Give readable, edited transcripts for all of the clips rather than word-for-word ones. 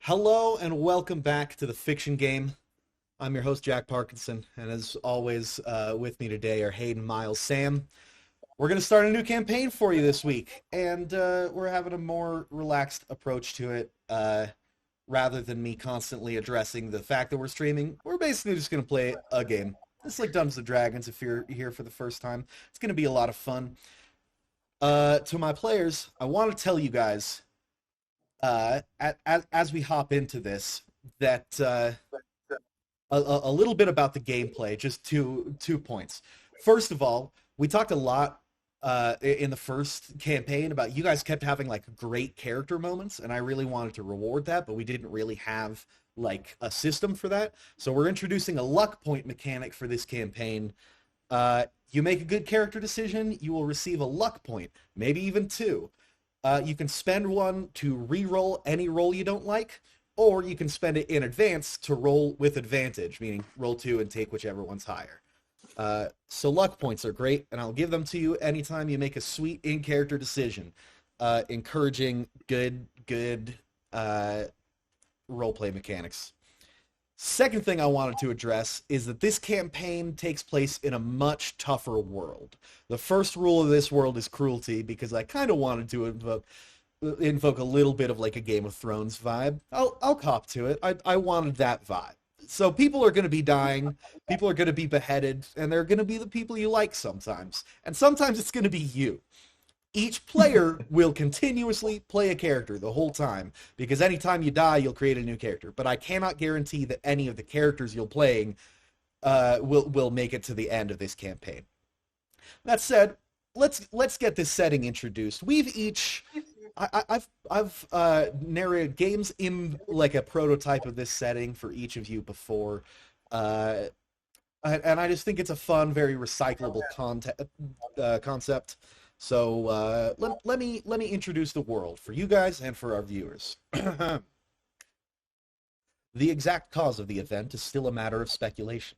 Hello and welcome back to the Fiction Game. I'm your host, Jack Parkinson, and as always, with me today are Hayden, Miles, Sam. We're going to start a new campaign for you this week, and we're having a more relaxed approach to it. Rather than me constantly addressing the fact that we're streaming, we're basically just going to play a game. It's like Dungeons and Dragons if you're here for the first time. It's going to be a lot of fun. To my players, I want to tell you guys as we hop into this, that a little bit about the gameplay. Just two points. First of all, we talked a lot in the first campaign about you guys kept having like great character moments, and I really wanted to reward that, but we didn't really have like a system for that. So we're introducing a luck point mechanic for this campaign. You make a good character decision, you will receive a luck point, maybe even two. You can spend one to re-roll any roll you don't like, or you can spend it in advance to roll with advantage, meaning roll two and take whichever one's higher. So luck points are great, and I'll give them to you anytime you make a sweet in-character decision, encouraging good roleplay mechanics. Second thing I wanted to address is that this campaign takes place in a much tougher world. The first rule of this world is cruelty, because I kind of wanted to invoke a little bit of like a Game of Thrones vibe. I'll cop to it. I wanted that vibe. So people are going to be dying, people are going to be beheaded, and they're going to be the people you like sometimes. And sometimes it's going to be you. Each player will continuously play a character the whole time, because anytime you die, you'll create a new character. But I cannot guarantee that any of the characters you're playing will make it to the end of this campaign. That said, let's get this setting introduced. We've each I've narrated games in like a prototype of this setting for each of you before, and I just think it's a fun, very recyclable concept. So let me introduce the world for you guys and for our viewers. The exact cause of the event is still a matter of speculation.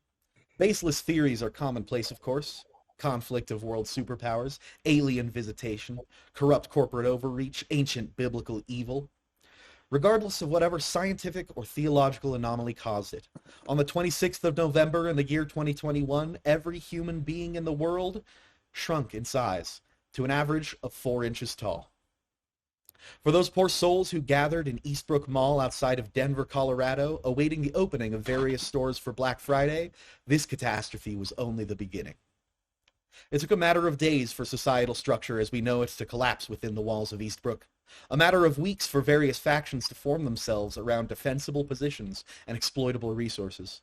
Baseless theories are commonplace, of course. Conflict of world superpowers, alien visitation, corrupt corporate overreach, ancient biblical evil. Regardless of whatever scientific or theological anomaly caused it, on the 26th of November in the year 2021, every human being in the world shrunk in size to an average of 4 inches tall. For those poor souls who gathered in Eastbrook Mall outside of Denver, Colorado, awaiting the opening of various stores for Black Friday, this catastrophe was only the beginning. It took a matter of days for societal structure as we know it to collapse within the walls of Eastbrook. A matter of weeks for various factions to form themselves around defensible positions and exploitable resources.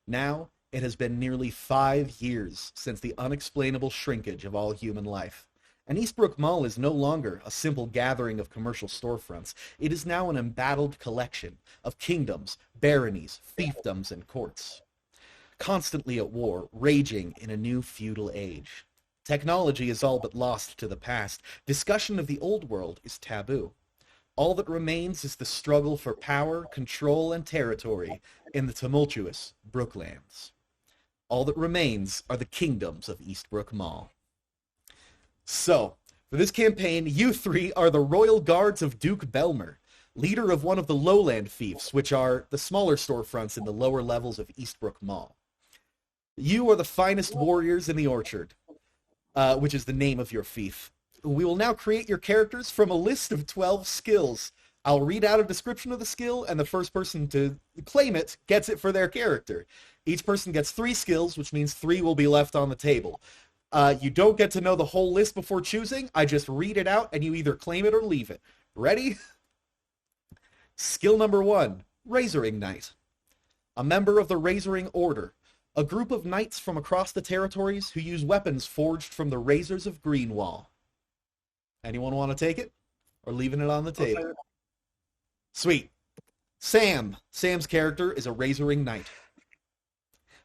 Now, it has been nearly 5 years since the unexplainable shrinkage of all human life. And Eastbrook Mall is no longer a simple gathering of commercial storefronts. It is now an embattled collection of kingdoms, baronies, fiefdoms, and courts. Constantly at war, raging in a new feudal age. Technology is all but lost to the past. Discussion of the old world is taboo. All that remains is the struggle for power, control, and territory in the tumultuous Brooklands. All that remains are the kingdoms of Eastbrook Mall. So, for this campaign, you three are the royal guards of Duke Belmer, leader of one of the lowland fiefs, which are the smaller storefronts in the lower levels of Eastbrook Mall. You are the finest warriors in the orchard, which is the name of your fief. We will now create your characters from a list of 12 skills. I'll read out a description of the skill, and the first person to claim it gets it for their character. Each person gets 3 skills, which means 3 will be left on the table. You don't get to know the whole list before choosing. I just read it out, and you either claim it or leave it. Ready? Skill number 1, Razoring Knight. A member of the Razoring Order. A group of knights from across the territories who use weapons forged from the razors of Greenwall. Anyone want to take it? Or leaving it on the table? Sweet. Sam. Sam's character is a Razoring Knight.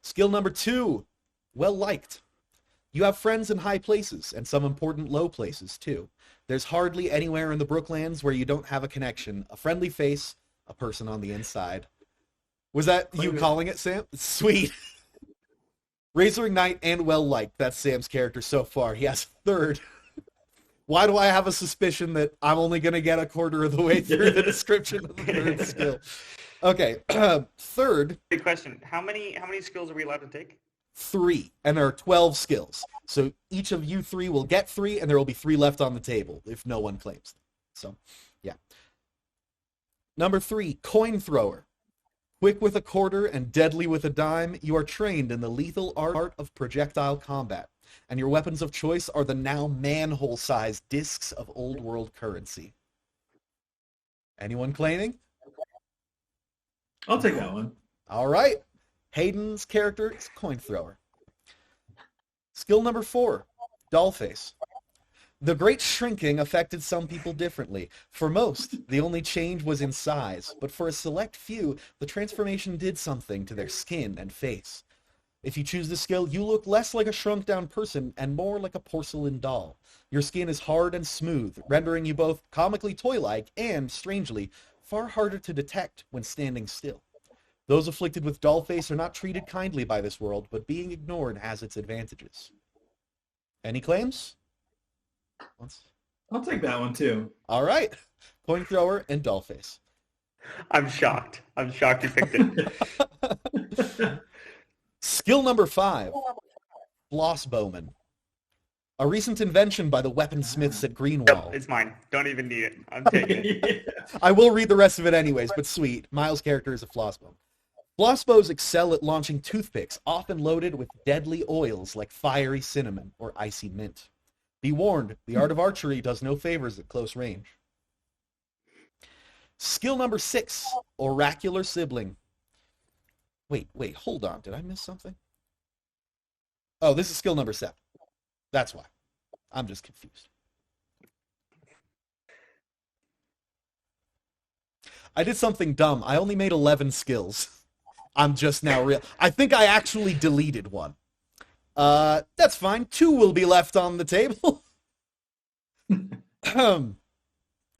Skill number 2, Well-Liked. You have friends in high places, and some important low places, too. There's hardly anywhere in the Brooklands where you don't have a connection, a friendly face, a person on the inside. Was that you calling it, Sam? Sweet. Razoring Knight and Well-Liked. That's Sam's character so far. He has a third. Why do I have a suspicion that I'm only going to get a quarter of the way through the description of the third skill? Okay, third. Good question. How many skills are we allowed to take? 3, and there are 12 skills. So each of you 3 will get 3, and there will be 3 left on the table if no one claims them. So, yeah. Number 3, coin thrower. Quick with a quarter and deadly with a dime, you are trained in the lethal art of projectile combat, and your weapons of choice are the now manhole-sized discs of old world currency. Anyone claiming? I'll take that one. All right. Hayden's character is coin thrower. Skill number 4, dollface. The great shrinking affected some people differently. For most, the only change was in size, but for a select few, the transformation did something to their skin and face. If you choose this skill, you look less like a shrunk-down person and more like a porcelain doll. Your skin is hard and smooth, rendering you both comically toy-like and, strangely, far harder to detect when standing still. Those afflicted with dollface are not treated kindly by this world, but being ignored has its advantages. Any claims? I'll take that one too. All right. Coin thrower and dollface. I'm shocked. I'm shocked you picked it. Skill number 5, floss bowman. A recent invention by the weaponsmiths at Greenwall. Yep, it's mine. Don't even need it. I'm taking it. I will read the rest of it anyways, but sweet. Miles' character is a floss bowman. Floss bows excel at launching toothpicks, often loaded with deadly oils like fiery cinnamon or icy mint. Be warned, the art of archery does no favors at close range. Skill number 6, oracular sibling. Wait, hold on. Did I miss something? Oh, this is skill number 7. That's why. I'm just confused. I did something dumb. I only made 11 skills. I'm just now real. I think I actually deleted one. That's fine. 2 will be left on the table.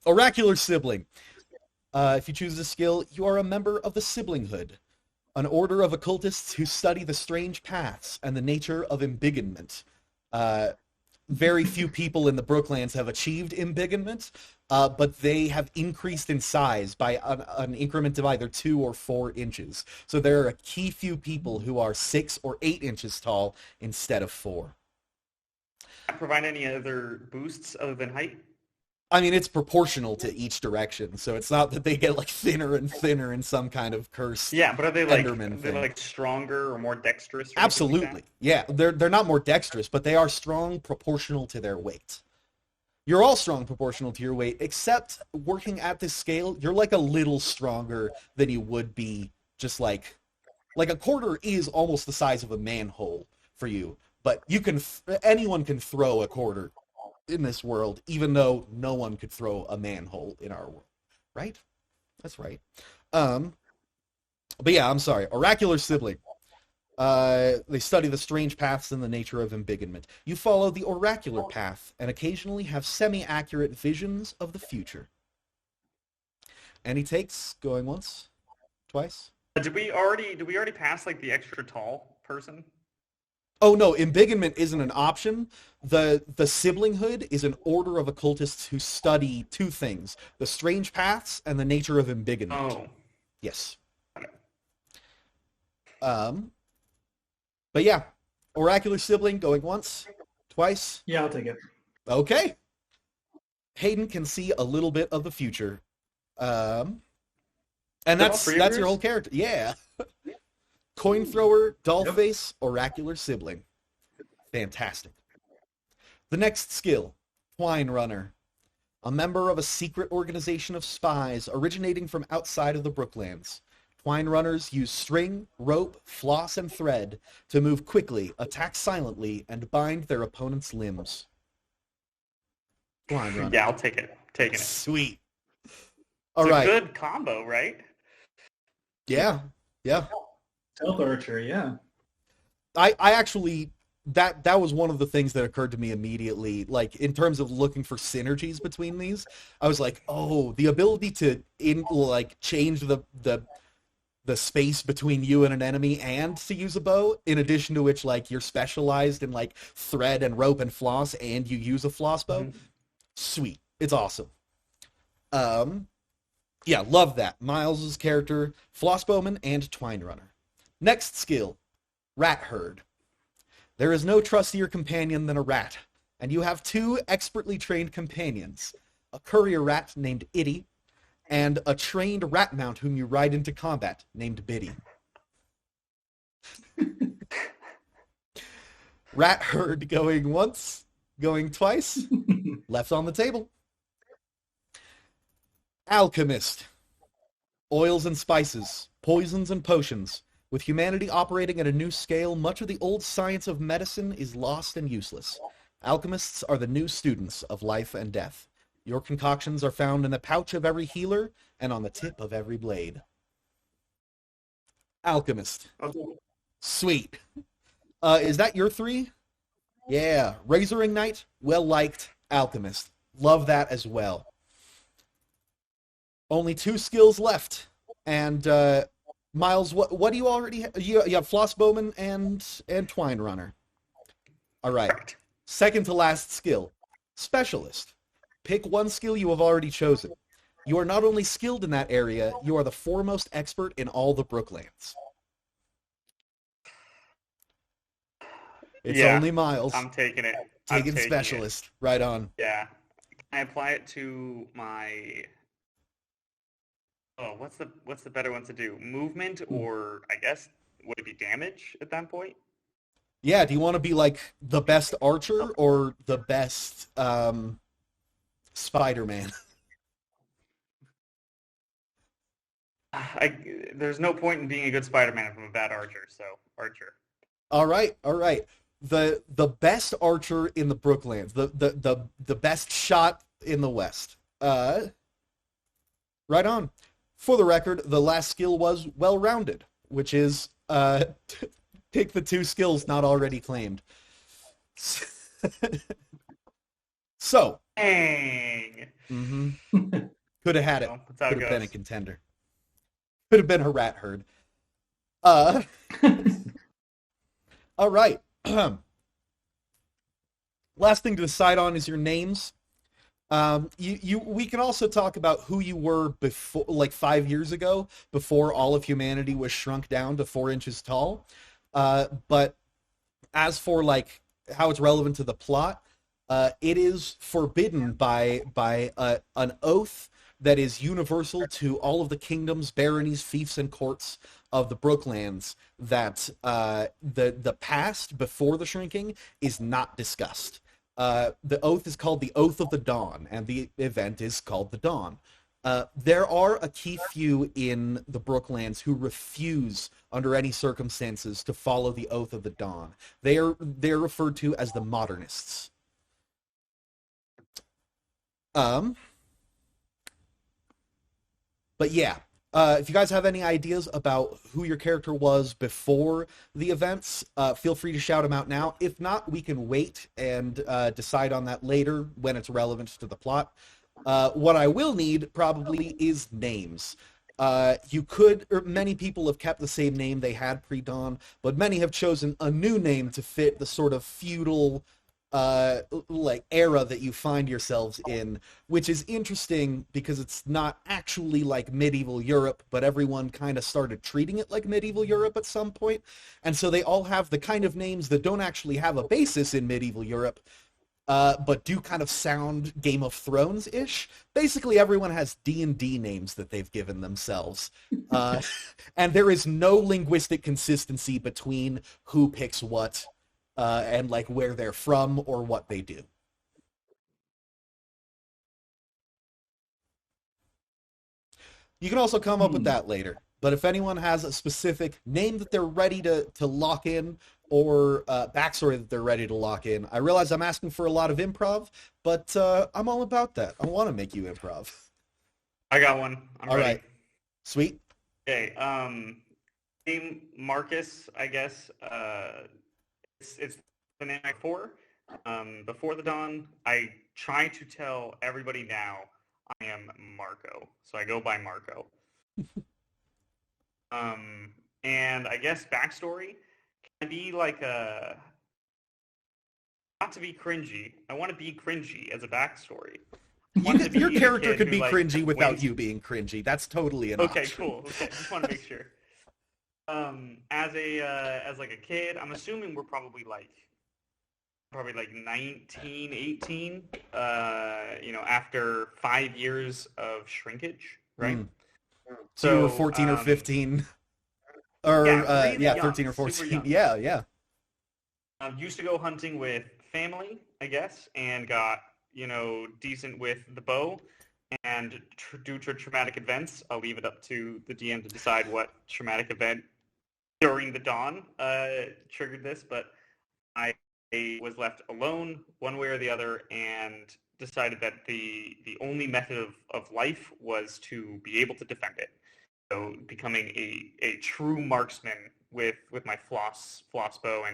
Oracular sibling. If you choose this skill, you are a member of the Siblinghood, an order of occultists who study the strange paths and the nature of embiggenment. Very few people in the Brooklands have achieved embiggenment, but they have increased in size by an increment of either 2 or 4 inches. So there are a key few people who are 6 or 8 inches tall instead of 4. Provide any other boosts other than height? I mean, it's proportional to each direction, so it's not that they get like thinner and thinner in some kind of curse. Yeah, but are they like stronger or more dexterous? Or Absolutely, like yeah. They're not more dexterous, but they are strong proportional to their weight. You're all strong proportional to your weight, except working at this scale, you're like a little stronger than you would be just like a quarter is almost the size of a manhole for you, but anyone can throw a quarter in this world, even though no one could throw a manhole in our world, right? That's right. But yeah, I'm sorry. Oracular sibling. They study the strange paths and the nature of embiggenment. You follow the oracular path and occasionally have semi-accurate visions of the future. Any takes? Going once? Twice? Did we already pass like the extra tall person? Oh no, embiggenment isn't an option. The Siblinghood is an order of occultists who study 2 things: the strange paths and the nature of embiggenment. Oh. Yes. But yeah, oracular sibling going once, twice. Yeah, I'll take it. Okay. Hayden can see a little bit of the future. And that's your whole character. Yeah. Coin thrower, dollface, oracular sibling. Fantastic. The next skill, twine runner. A member of a secret organization of spies originating from outside of the Brooklands. Twine runners use string, rope, floss, and thread to move quickly, attack silently, and bind their opponent's limbs. Twine runner. Yeah, I'll take it. Taking it. Sweet. All right. It's a good combo, right? Yeah. Stealth archer, yeah. I actually, that was one of the things that occurred to me immediately, like in terms of looking for synergies between these. I was like, oh, the ability to change the space between you and an enemy and to use a bow, in addition to which like you're specialized in like thread and rope and floss and you use a floss bow. Mm-hmm. Sweet. It's awesome. Um, yeah, love that. Miles's character, Flossbowman and Twine Runner. Next skill, Rat Herd. There is no trustier companion than a rat, and you have two expertly trained companions, a courier rat named Itty, and a trained rat mount whom you ride into combat named Biddy. Rat Herd going once, going twice, left on the table. Alchemist. Oils and spices, poisons and potions. With humanity operating at a new scale, much of the old science of medicine is lost and useless. Alchemists are the new students of life and death. Your concoctions are found in the pouch of every healer and on the tip of every blade. Alchemist. Sweet. Is that your three? Yeah. Razoring Knight, well-liked. Alchemist. Love that as well. Only two skills left. And Miles, what do you already have? You have Flossbowman and Twine Runner. All right. Correct. Second to last skill, Specialist. Pick one skill you have already chosen. You are not only skilled in that area, you are the foremost expert in all the Brooklands. It's Yeah, only Miles. I'm taking it. Taking taking Specialist. Right on. Yeah. I apply it to my. Oh, what's the better one to do? Movement, or I guess would it be damage at that point? Yeah, do you want to be like the best archer or the best Spider-Man? There's no point in being a good Spider-Man if I'm a bad archer. So archer. All right, all right. The best archer in the Brooklands, the best shot in the West. Right on. For the record, the last skill was well-rounded, which is pick the two skills not already claimed. So, Dang. could have had it. Well, that's how it Could have been a goes. contender. Could have been a rat herd. All right. Last thing to decide on is your names. We can also talk about who you were before, like 5 years ago, before all of humanity was shrunk down to 4 inches tall. But as for like how it's relevant to the plot, it is forbidden by an oath that is universal to all of the kingdoms, baronies, fiefs, and courts of the Brooklands that the past before the shrinking is not discussed. The oath is called the Oath of the Dawn, and the event is called the Dawn. There are a key few in the Brooklands who refuse, under any circumstances, to follow the Oath of the Dawn. They're referred to as the Modernists. But yeah, if you guys have any ideas about who your character was before the events, feel free to shout them out now. If not, we can wait and decide on that later when it's relevant to the plot. What I will need probably is names. Many people have kept the same name they had pre-dawn, but many have chosen a new name to fit the sort of feudal era that you find yourselves in, which is interesting because it's not actually like medieval Europe, but everyone kind of started treating it like medieval Europe at some point, and so they all have the kind of names that don't actually have a basis in medieval Europe, but do kind of sound Game of Thrones-ish. Basically, everyone has D&D names that they've given themselves, and there is no linguistic consistency between who picks what, and like where they're from or what they do. You can also come up with that later. But if anyone has a specific name that they're ready to lock in, or backstory that they're ready to lock in, I realize I'm asking for a lot of improv, but I'm all about that. I want to make you improv. I got one. I'm all ready. right. Sweet. Okay. Name Marcus, I guess. It's the name I for. Before the dawn, I try to tell everybody now I am Marco, so I go by Marco. And I guess backstory, can I be like not to be cringy. I want to be cringy as a backstory. I want to be Your the character kid could who, be like, cringy without went- you being cringy. That's totally an Okay, option. cool. Okay, just want to make sure. As like a kid, I'm assuming we're probably like 19, 18, after 5 years of shrinkage, right? Mm. So you were 14 or 15, or really young, 13 or super 14. young. Yeah. Used to go hunting with family, I guess, and got, decent with the bow. And due to traumatic events, I'll leave it up to the DM to decide what traumatic event during the dawn triggered this. But I was left alone one way or the other and decided that the only method of life was to be able to defend it. So becoming a true marksman with my floss bow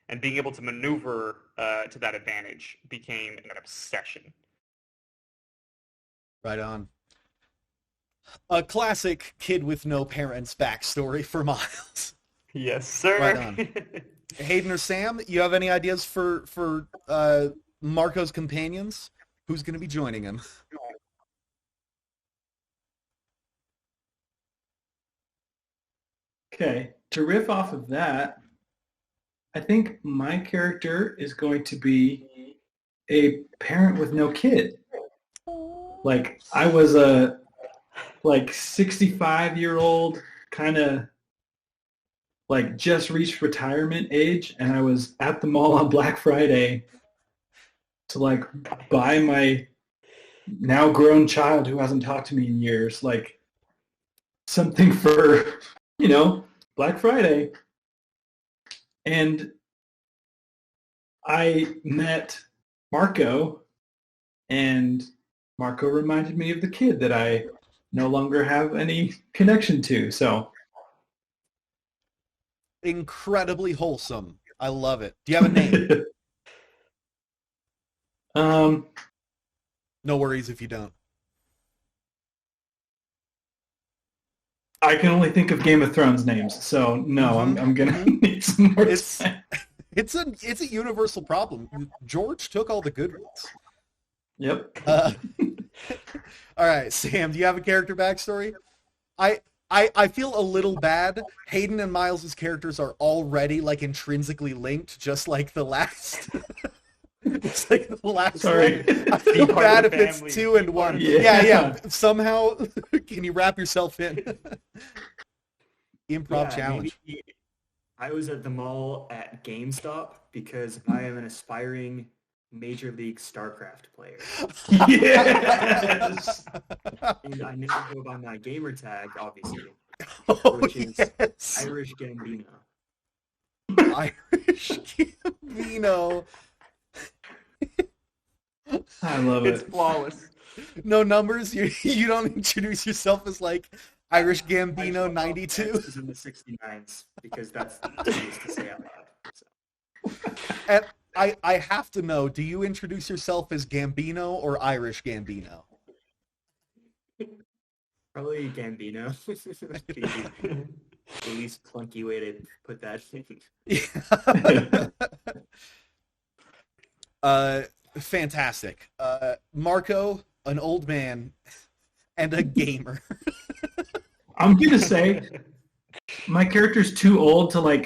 and being able to maneuver to that advantage became an obsession. Right on. A classic kid with no parents backstory for Miles. Yes, sir. Right on. Hayden or Sam, you have any ideas for Marco's companions? Who's going to be joining him? Okay, to riff off of that, I think my character is going to be a parent with no kid. Like, I was a 65-year-old kind of just reached retirement age, and I was at the mall on Black Friday to buy my now grown child who hasn't talked to me in years something for Black Friday. And I met Marco, and Marco reminded me of the kid that I no longer have any connection to. So Incredibly wholesome. I love it. Do you have a name? No worries if you don't. I can only think of Game of Thrones names, so no, I'm gonna need some more time. It's a universal problem. George took all the good ones. Yep. All right, Sam, do you have a character backstory? I feel a little bad. Hayden and Miles' characters are already intrinsically linked, just like the last. It's like the last Sorry. one. I feel Part bad of if the it's family. 2 and 1. Yeah. Yeah. Somehow, can you wrap yourself in? Improv challenge. Maybe I was at the mall at GameStop because I am an aspiring Major League StarCraft player. Yes. And I never go by my gamer tag, obviously, Oh, which is yes. Irish Gambino. Irish Gambino. I love It's it. flawless. No numbers. You don't introduce yourself as Irish Gambino 92. Is in the 69s because that's the easiest to say out loud. So. And I have to know, do you introduce yourself as Gambino or Irish Gambino? Probably Gambino. The least clunky way to put that in. Fantastic. Marco, an old man and a gamer. I'm gonna say my character's too old to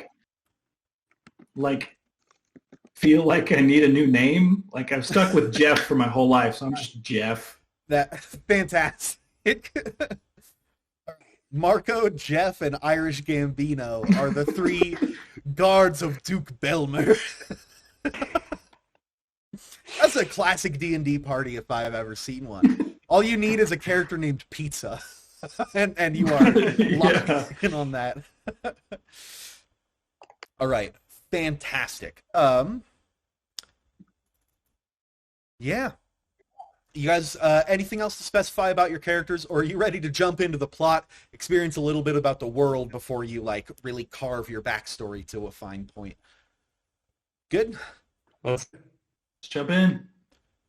feel like I need a new name. I've stuck with Jeff for my whole life, so I'm just Jeff. That fantastic. Marco, Jeff, and Irish Gambino are the 3 guards of Duke Belmer. That's a classic D&D party if I've ever seen one. All you need is a character named Pizza, and you are locked in on that. All right, fantastic. Yeah. You guys, anything else to specify about your characters, or are you ready to jump into the plot, experience a little bit about the world before you really carve your backstory to a fine point? Good? Let's jump in.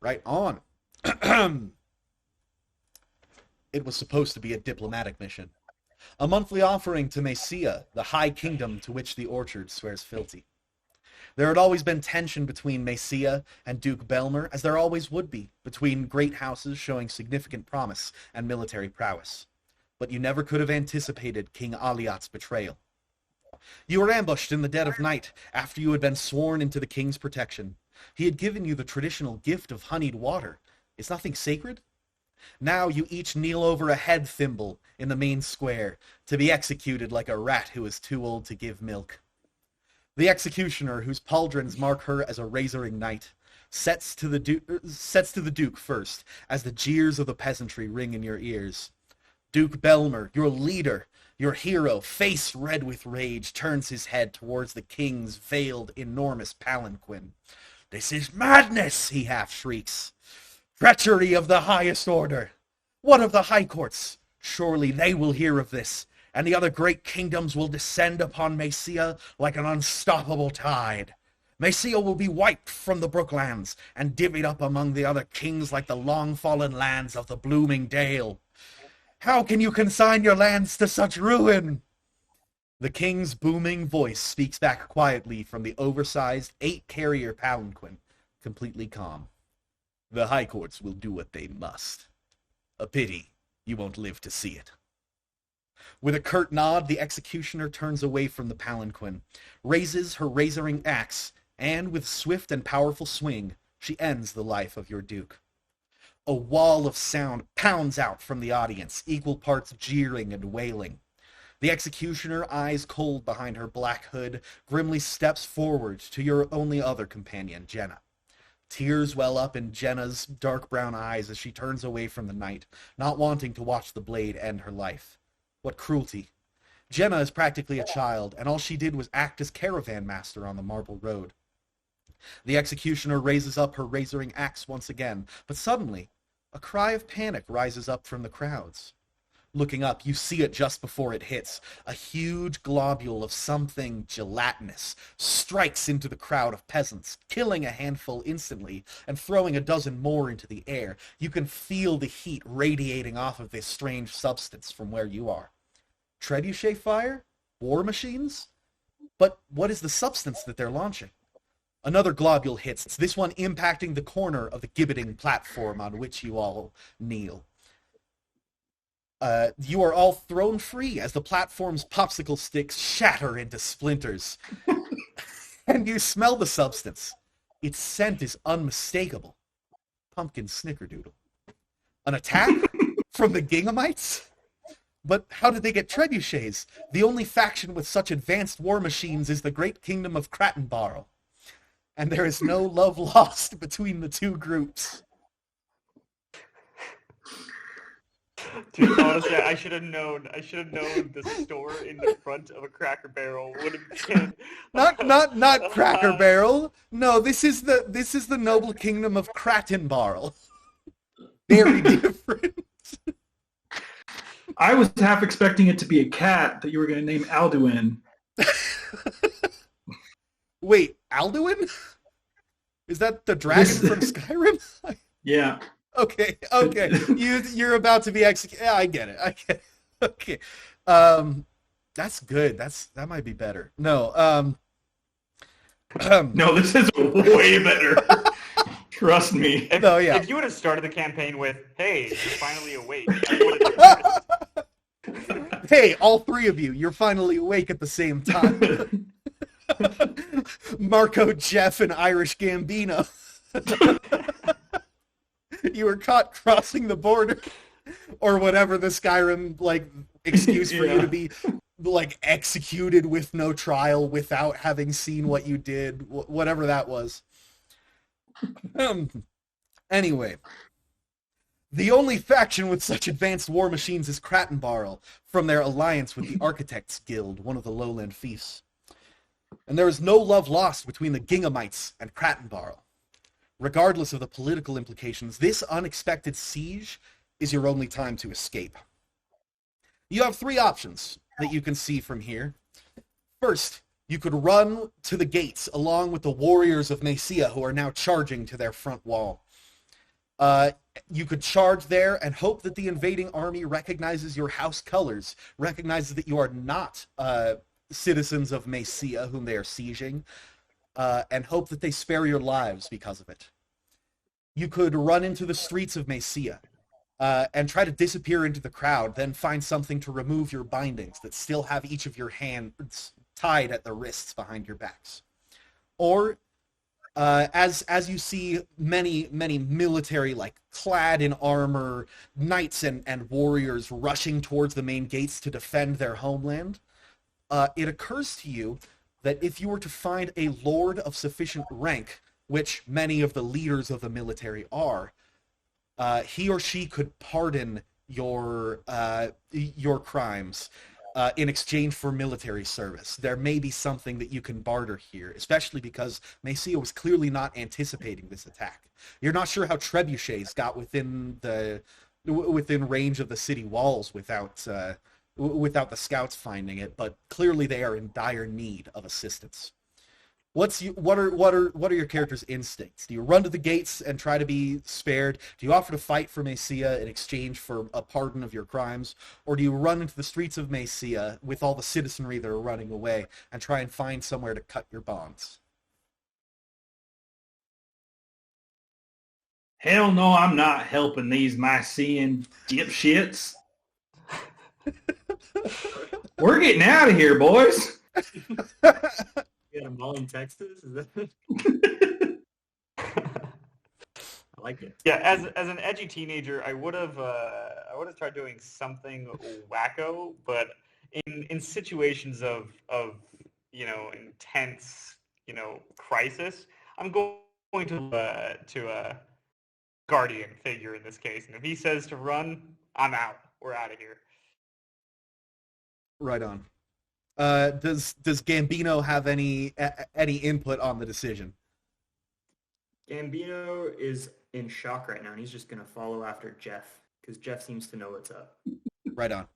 Right on. It was supposed to be a diplomatic mission. A monthly offering to Messia, the high kingdom to which the orchard swears fealty. There had always been tension between Maesea and Duke Belmer, as there always would be, between great houses showing significant promise and military prowess. But you never could have anticipated King Aliat's betrayal. You were ambushed in the dead of night after you had been sworn into the king's protection. He had given you the traditional gift of honeyed water. Is nothing sacred? Now you each kneel over a head thimble in the main square to be executed like a rat who is too old to give milk. The executioner, whose pauldrons mark her as a razoring knight, sets to the Duke first, as the jeers of the peasantry ring in your ears. Duke Belmer, your leader, your hero, face red with rage, turns his head towards the king's veiled, enormous palanquin. "This is madness," he half shrieks. "Treachery of the highest order. What of the high courts? Surely they will hear of this, and the other great kingdoms will descend upon Maesea like an unstoppable tide. Maesea will be wiped from the Brooklands and divvied up among the other kings like the long-fallen lands of the blooming dale. How can you consign your lands to such ruin?" The king's booming voice speaks back quietly from the oversized 8-carrier palanquin, completely calm. "The high courts will do what they must. A pity you won't live to see it." With a curt nod, the executioner turns away from the palanquin, raises her razoring axe, and with swift and powerful swing, she ends the life of your duke. A wall of sound pounds out from the audience, equal parts jeering and wailing. The executioner, eyes cold behind her black hood, grimly steps forward to your only other companion, Jenna. Tears well up in Jenna's dark brown eyes as she turns away from the knight, not wanting to watch the blade end her life. What cruelty. Jenna is practically a child, and all she did was act as caravan master on the marble road. The executioner raises up her razoring axe once again, but suddenly, a cry of panic rises up from the crowds. Looking up, you see it just before it hits. A huge globule of something gelatinous strikes into the crowd of peasants, killing a handful instantly and throwing a dozen more into the air. You can feel the heat radiating off of this strange substance from where you are. Trebuchet fire? War machines? But what is the substance that they're launching? Another globule hits, this one impacting the corner of the gibbeting platform on which you all kneel. You are all thrown free as the platform's popsicle sticks shatter into splinters. And you smell the substance. Its scent is unmistakable. Pumpkin snickerdoodle. An attack from the Gingamites? But how did they get trebuchets? The only faction with such advanced war machines is the great kingdom of Krattenbarl. And there is no love lost between the two groups. Dude, honestly, I should have known the store in the front of a Cracker Barrel would have been Not Cracker Barrel. No, this is the noble kingdom of Krattenbarl. Very different. I was half expecting it to be a cat that you were going to name Alduin. Wait, Alduin? Is that the dragon from Skyrim? Yeah. Okay. You're about to be executed. Yeah, I get it. Okay. That's good. That might be better. No. No, this is way better. Trust me. If you would have started the campaign with, "Hey, you're finally awake," I would have. Hey, all three of you, you're finally awake at the same time. Marco, Jeff, and Irish Gambino. You were caught crossing the border, or whatever the Skyrim excuse for you to be executed with no trial without having seen what you did, whatever that was. Anyway, the only faction with such advanced war machines is Krattenbarl, from their alliance with the Architects Guild, one of the lowland fiefs. And there is no love lost between the Gingamites and Krattenbarl. Regardless of the political implications, this unexpected siege is your only time to escape. You have 3 options that you can see from here. First, you could run to the gates along with the warriors of Maesea who are now charging to their front wall. You could charge there and hope that the invading army recognizes your house colors, recognizes that you are not citizens of Maesea whom they are sieging, and hope that they spare your lives because of it. You could run into the streets of Messia and try to disappear into the crowd, then find something to remove your bindings that still have each of your hands tied at the wrists behind your backs. Or, as you see many military, like clad in armor, knights and warriors rushing towards the main gates to defend their homeland, it occurs to you that if you were to find a lord of sufficient rank, which many of the leaders of the military are, he or she could pardon your crimes in exchange for military service. There may be something that you can barter here, especially because Messia was clearly not anticipating this attack. You're not sure how trebuchets got within range of the city walls without the scouts finding it, but clearly they are in dire need of assistance. What are your character's instincts? Do you run to the gates and try to be spared? Do you offer to fight for Messia in exchange for a pardon of your crimes? Or do you run into the streets of Messia with all the citizenry that are running away and try and find somewhere to cut your bonds? Hell no, I'm not helping these Mycenaean dipshits. We're getting out of here, boys. You got a mall in Texas? Is that... I like it. Yeah, as an edgy teenager, I would have tried doing something wacko, but in situations of intense crisis, I'm going to a guardian figure in this case, and if he says to run, I'm out. We're out of here. Right on. Does Gambino have any input on the decision? Gambino is in shock right now, and he's just going to follow after Jeff, because Jeff seems to know what's up. Right on.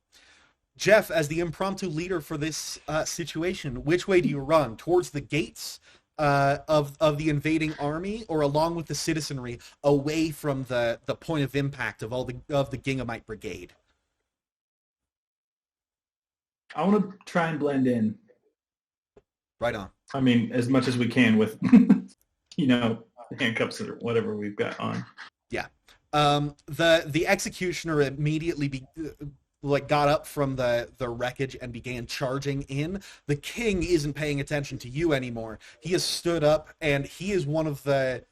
Jeff, as the impromptu leader for this situation, which way do you run? Towards the gates of the invading army, or along with the citizenry, away from the point of impact of the Gingamite Brigade? I want to try and blend in. Right on. I mean, as much as we can with, handcuffs or whatever we've got on. Yeah. The executioner immediately got up from the wreckage and began charging in. The king isn't paying attention to you anymore. He has stood up, and he is one of the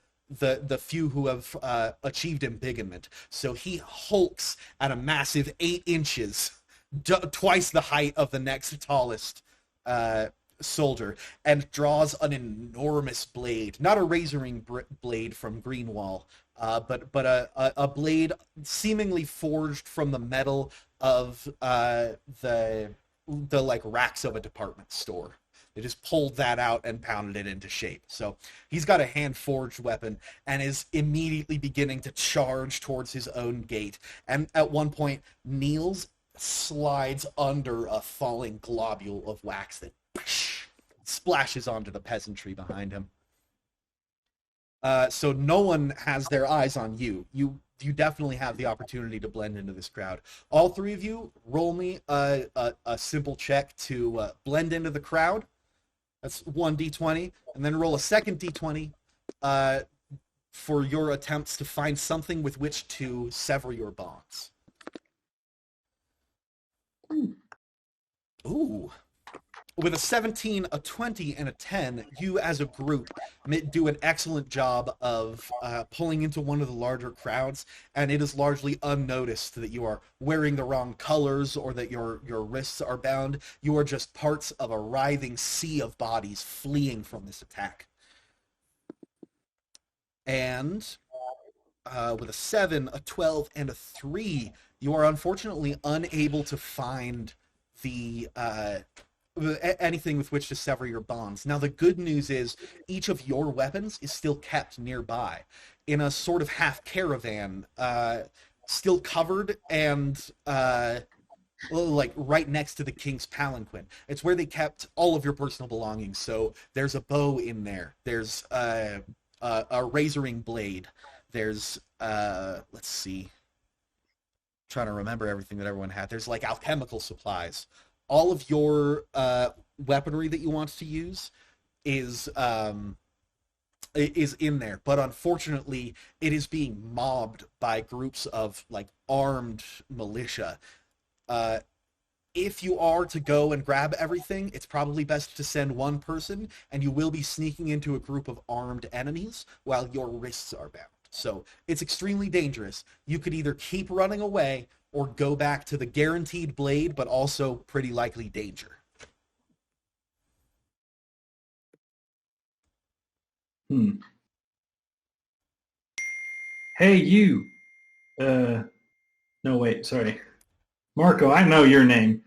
few who have achieved embiggenment. So he hulks at a massive 8 inches, twice the height of the next tallest soldier, and draws an enormous blade, not a razoring blade from Greenwall, but a blade seemingly forged from the metal of the racks of a department store. They just pulled that out and pounded it into shape. So he's got a hand-forged weapon and is immediately beginning to charge towards his own gate, and at one point kneels, slides under a falling globule of wax that splashes onto the peasantry behind him. So no one has their eyes on you. You definitely have the opportunity to blend into this crowd. All three of you, roll me a simple check to blend into the crowd. That's 1d20, and then roll a second d20 for your attempts to find something with which to sever your bonds. Ooh. With a 17, a 20, and a 10, you as a group do an excellent job of pulling into one of the larger crowds, and it is largely unnoticed that you are wearing the wrong colors or that your wrists are bound. You are just parts of a writhing sea of bodies fleeing from this attack. And with a 7, a 12, and a 3, you are unfortunately unable to find anything with which to sever your bonds. Now, the good news is each of your weapons is still kept nearby in a sort of half caravan, still covered and right next to the king's palanquin. It's where they kept all of your personal belongings. So there's a bow in there. There's a razoring blade. There's let's see. Trying to remember everything that everyone had. There's like alchemical supplies. All of your weaponry that you want to use is in there, but unfortunately it is being mobbed by groups of like armed militia. uh if you are to go and grab everything, it's probably best to send one person, and you will be sneaking into a group of armed enemies while your wrists are bound. So it's extremely dangerous. You could either keep running away or go back to the guaranteed blade, but also pretty likely danger. Hey, you. No, wait, sorry. Marco, I know your name.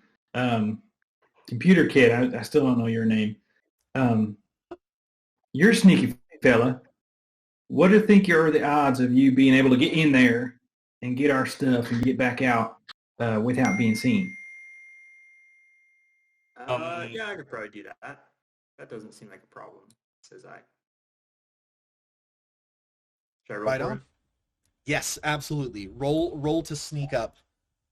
Computer kid, I still don't know your name. You're a sneaky fella. What do you think are the odds of you being able to get in there and get our stuff and get back out without being seen? Yeah, I could probably do that. That doesn't seem like a problem, says I. Should I roll Right for on. it? Yes, absolutely. Roll to sneak up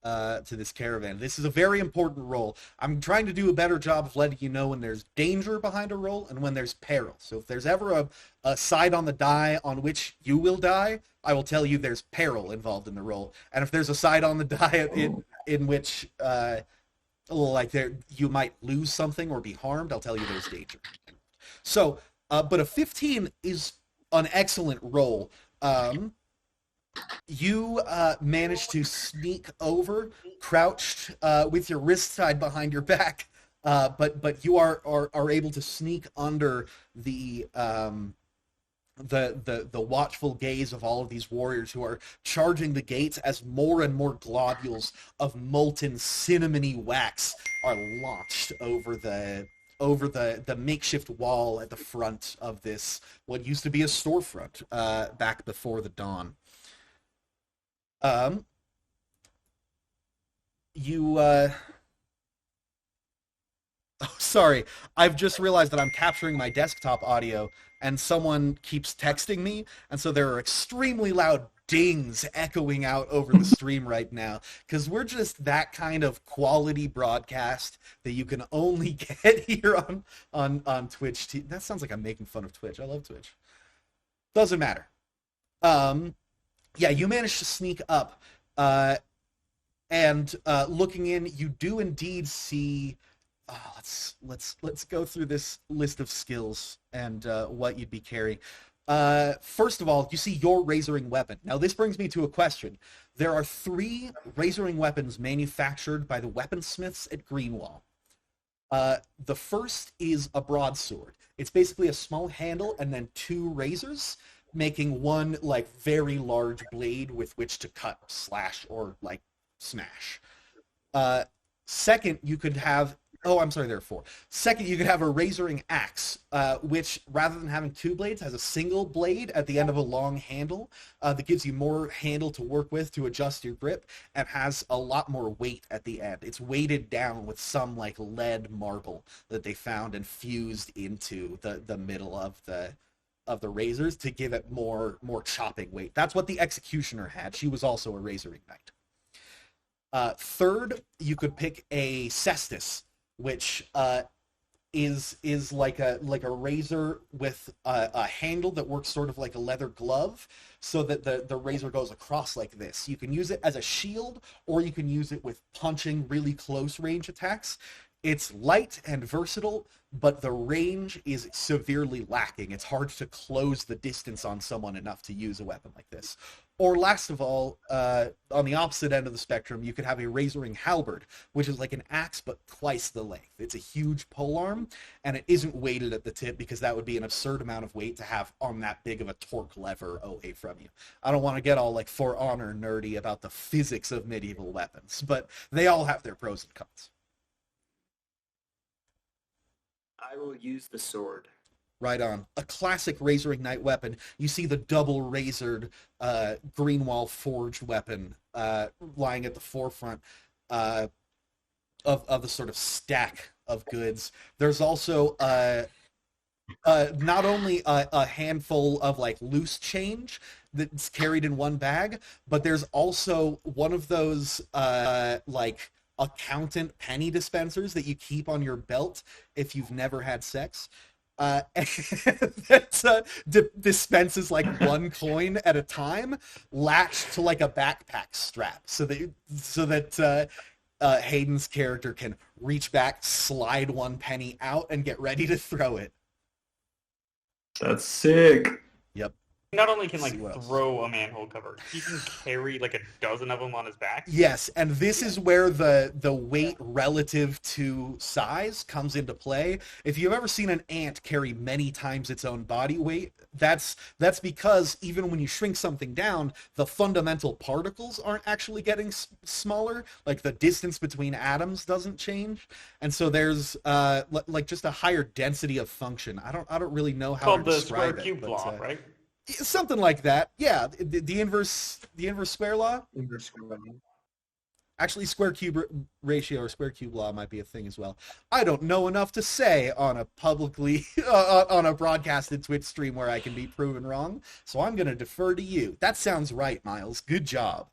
to this caravan. This is a very important roll. I'm trying to do a better job of letting you know when there's danger behind a roll and when there's peril. So if there's ever a side on the die on which you will die, I will tell you there's peril involved in the roll. And if there's a side on the die in which like there you might lose something or be harmed, I'll tell you there's danger. So, but a 15 is an excellent roll. You manage to sneak over, crouched with your wrist tied behind your back, but you are able to sneak under the watchful gaze of all of these warriors who are charging the gates as more and more globules of molten cinnamony wax are launched over the makeshift wall at the front of this what used to be a storefront back before the dawn. You oh, sorry. I've just realized that I'm capturing my desktop audio and someone keeps texting me, and so there are extremely loud dings echoing out over the stream right now because we're just that kind of quality broadcast that you can only get here on Twitch. That sounds like I'm making fun of Twitch. I love Twitch. Doesn't matter. Yeah, you managed to sneak up, and looking in, you do indeed see. Let's go through this list of skills and what you'd be carrying. First of all, you see your razoring weapon. Now, this brings me to a question. There are 3 razoring weapons manufactured by the weaponsmiths at Greenwall. The first is a broadsword. It's basically a small handle and then 2 razors, making one like very large blade with which to cut, slash, or like smash. Second, you could have I'm sorry, there are 4. Second, you could have a razoring axe, which rather than having 2 blades, has a single blade at the end of a long handle that gives you more handle to work with to adjust your grip, and has a lot more weight at the end. It's weighted down with some like lead marble that they found and fused into the middle of the razors to give it more chopping weight. That's what the executioner had. She was also a razoring knight. Third, you could pick a cestus, which is like a razor with a handle that works sort of like a leather glove, so that the razor goes across like this. You can use it as a shield, or you can use it with punching really close range attacks. It's light and versatile, but the range is severely lacking. It's hard to close the distance on someone enough to use a weapon like this. Or last of all, on the opposite end of the spectrum, you could have a razoring halberd, which is like an axe but twice the length. It's a huge polearm, and it isn't weighted at the tip because that would be an absurd amount of weight to have on that big of a torque lever away from you. I don't want to get all like For Honor nerdy about the physics of medieval weapons, but they all have their pros and cons. I will use the sword. Right on. A classic razoring knight weapon. You see the double razored Greenwall forged weapon lying at the forefront of the sort of stack of goods. There's also not only a handful of like loose change that's carried in one bag, but there's also one of those like accountant penny dispensers that you keep on your belt if you've never had sex. and that dispenses like one coin at a time, latched to like a backpack strap, so that Hayden's character can reach back, slide one penny out, and get ready to throw it. That's sick. Yep. He not only can See what else. throw a manhole cover, he can carry like a dozen of them on his back. Yes, and this is where the weight relative to size comes into play. If you've ever seen an ant carry many times its own body weight, that's because even when you shrink something down, the fundamental particles aren't actually getting smaller. Like the distance between atoms doesn't change, and so there's like just a higher density of function. I don't really know how to Called the square describe cube it, law, right? something like that. Yeah, the inverse square law. Inverse square. Actually, square cube ratio or square cube law might be a thing as well. I don't know enough to say on a publicly on a broadcasted Twitch stream where I can be proven wrong. So I'm going to defer to you. That sounds right, Miles. Good job.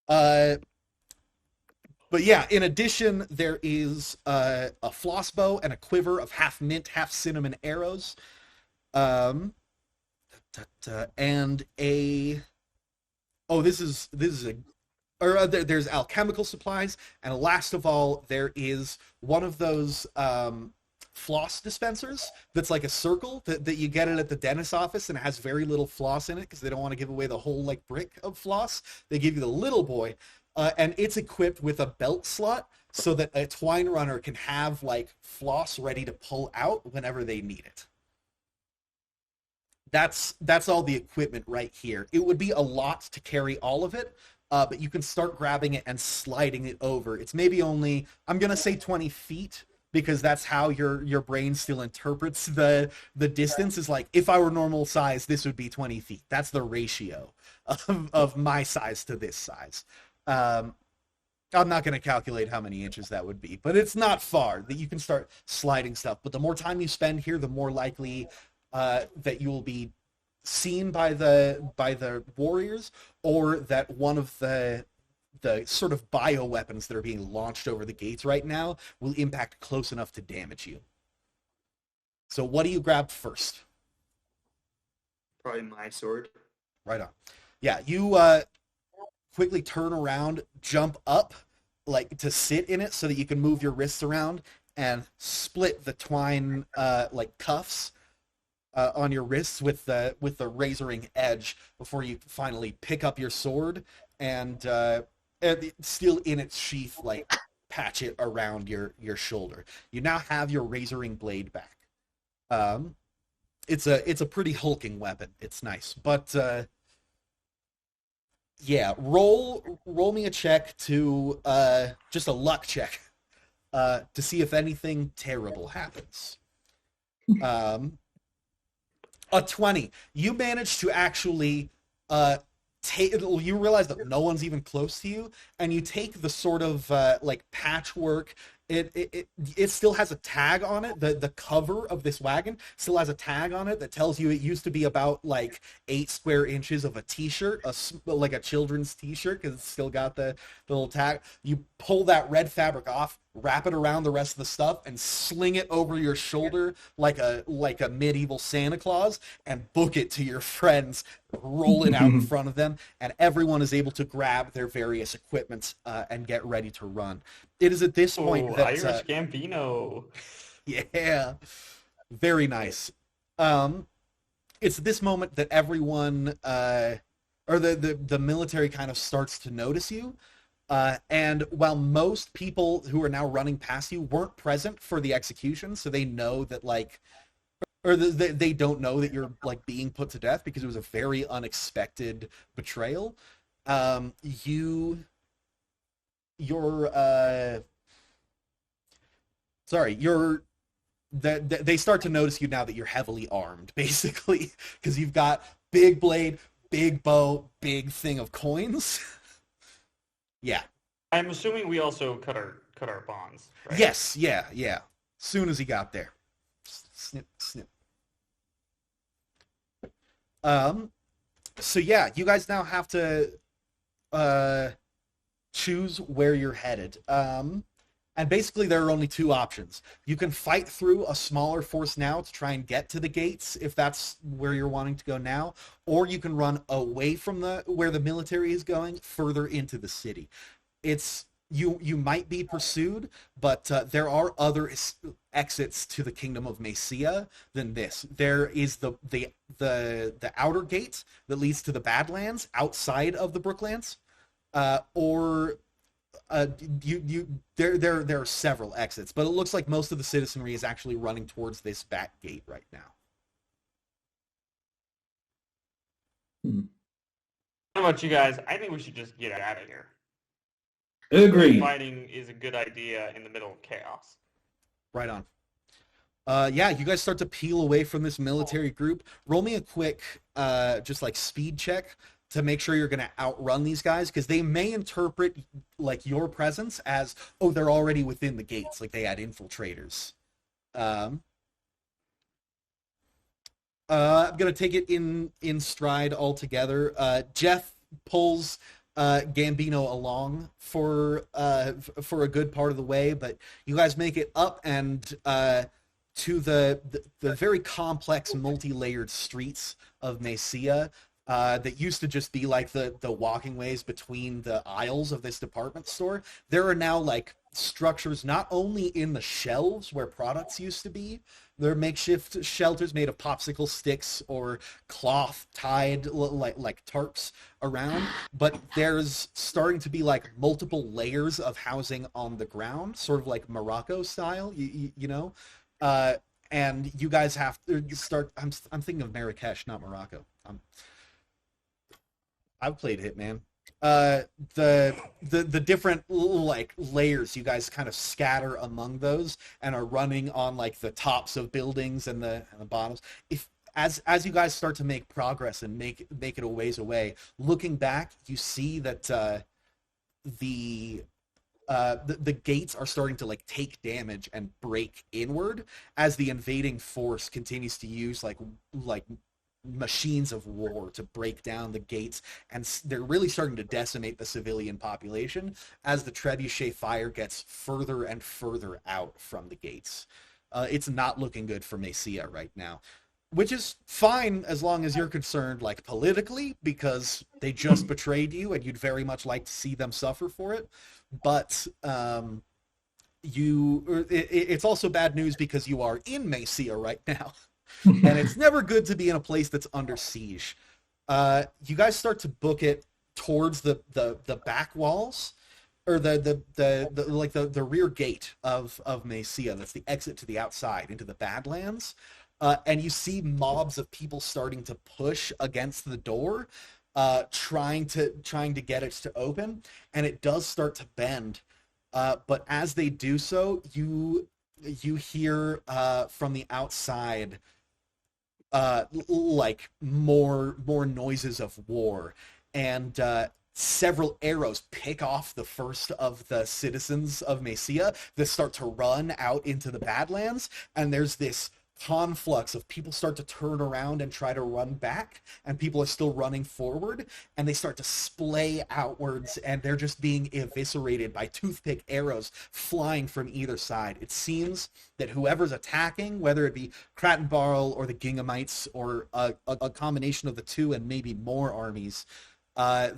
But yeah, in addition, there is a floss bow and a quiver of half mint, half cinnamon arrows. And a there's alchemical supplies, and last of all there is one of those floss dispensers that's like a circle that you get it at the dentist's office, and it has very little floss in it because they don't want to give away the whole like brick of floss. They give you the little boy, and it's equipped with a belt slot so that a twine runner can have like floss ready to pull out whenever they need it. That's all the equipment right here. It would be a lot to carry all of it, but you can start grabbing it and sliding it over. It's maybe only, I'm going to say 20 feet, because that's how your brain still interprets the distance. Is like, if I were normal size, this would be 20 feet. That's the ratio of my size to this size. I'm not going to calculate how many inches that would be, but it's not far that you can start sliding stuff. But the more time you spend here, the more likely that you will be seen by the warriors, or that one of the sort of bioweapons that are being launched over the gates right now will impact close enough to damage you. So what do you grab first? Probably my sword. Right on. Yeah, you quickly turn around, jump up, like to sit in it so that you can move your wrists around and split the twine like cuffs on your wrists with the razoring edge before you finally pick up your sword and still in its sheath, like patch it around your shoulder. You now have your razoring blade back. It's a pretty hulking weapon. It's nice, but yeah, roll me a check to just a luck check to see if anything terrible happens. A 20. You manage to actually you realize that no one's even close to you, and you take the sort of like patchwork. It still has a tag on it. The cover of this wagon still has a tag on it that tells you it used to be about like 8 square inches of a t-shirt, like a children's t-shirt, because it's still got the little tag. You pull that red fabric off, wrap it around the rest of the stuff, and sling it over your shoulder like a medieval Santa Claus, and book it to your friends, roll it out in front of them, and everyone is able to grab their various equipments and get ready to run. It is at this point that Irish Gambino. Yeah, very nice. It's at this moment that everyone or the military kind of starts to notice you. And while most people who are now running past you weren't present for the execution, so they know that like, or they don't know that you're like being put to death because it was a very unexpected betrayal. They start to notice you now that you're heavily armed, basically, because you've got big blade, big bow, big thing of coins. Yeah. I'm assuming we also cut our bonds, right? Yes, yeah. Soon as he got there. Snip, snip. So yeah, you guys now have to choose where you're headed. And basically, there are only two options. You can fight through a smaller force now to try and get to the gates, if that's where you're wanting to go now, or you can run away from where the military is going, further into the city. It's you might be pursued, but there are other exits to the Kingdom of Mysia than this. There is the outer gate that leads to the Badlands outside of the Brooklands, or there are several exits, but it looks like most of the citizenry is actually running towards this back gate right now. How about you guys? I think we should just get out of here. Agreed. Fighting is a good idea in the middle of chaos. Right on. Yeah, you guys start to peel away from this military group. Roll me a quick, just like speed check to make sure you're going to outrun these guys, because they may interpret like your presence as, oh, they're already within the gates, like they had infiltrators. I'm going to take it in stride altogether. Jeff pulls Gambino along for a good part of the way, but you guys make it up and to the very complex, multi-layered streets of Mysia that used to just be like the walking ways between the aisles of this department store. There are now like structures not only in the shelves where products used to be. There are makeshift shelters made of popsicle sticks or cloth tied like tarps around, but there's starting to be like multiple layers of housing on the ground, sort of like Morocco style, you know? And you guys have to start. I'm thinking of Marrakesh, not Morocco. I've played Hitman. The different like layers, you guys kind of scatter among those and are running on like the tops of buildings and the bottoms. If as you guys start to make progress and make it a ways away, looking back, you see that the gates are starting to like take damage and break inward as the invading force continues to use like machines of war to break down the gates, and they're really starting to decimate the civilian population as the trebuchet fire gets further and further out from the gates. It's not looking good for Mysia right now, which is fine as long as you're concerned like politically, because they just betrayed you and you'd very much like to see them suffer for it. But it's also bad news because you are in Mysia right now. And it's never good to be in a place that's under siege. You guys start to book it towards the back walls, or the rear gate of Mysia. That's the exit to the outside into the Badlands. And you see mobs of people starting to push against the door, trying to get it to open, and it does start to bend. But as they do so, you hear from the outside like more noises of war, and several arrows pick off the first of the citizens of Mysia that start to run out into the Badlands, and there's this conflux of people start to turn around and try to run back, and people are still running forward, and they start to splay outwards, and they're just being eviscerated by toothpick arrows flying from either side. It seems that whoever's attacking, whether it be Kratenbarl or the Gingamites or a combination of the two and maybe more armies,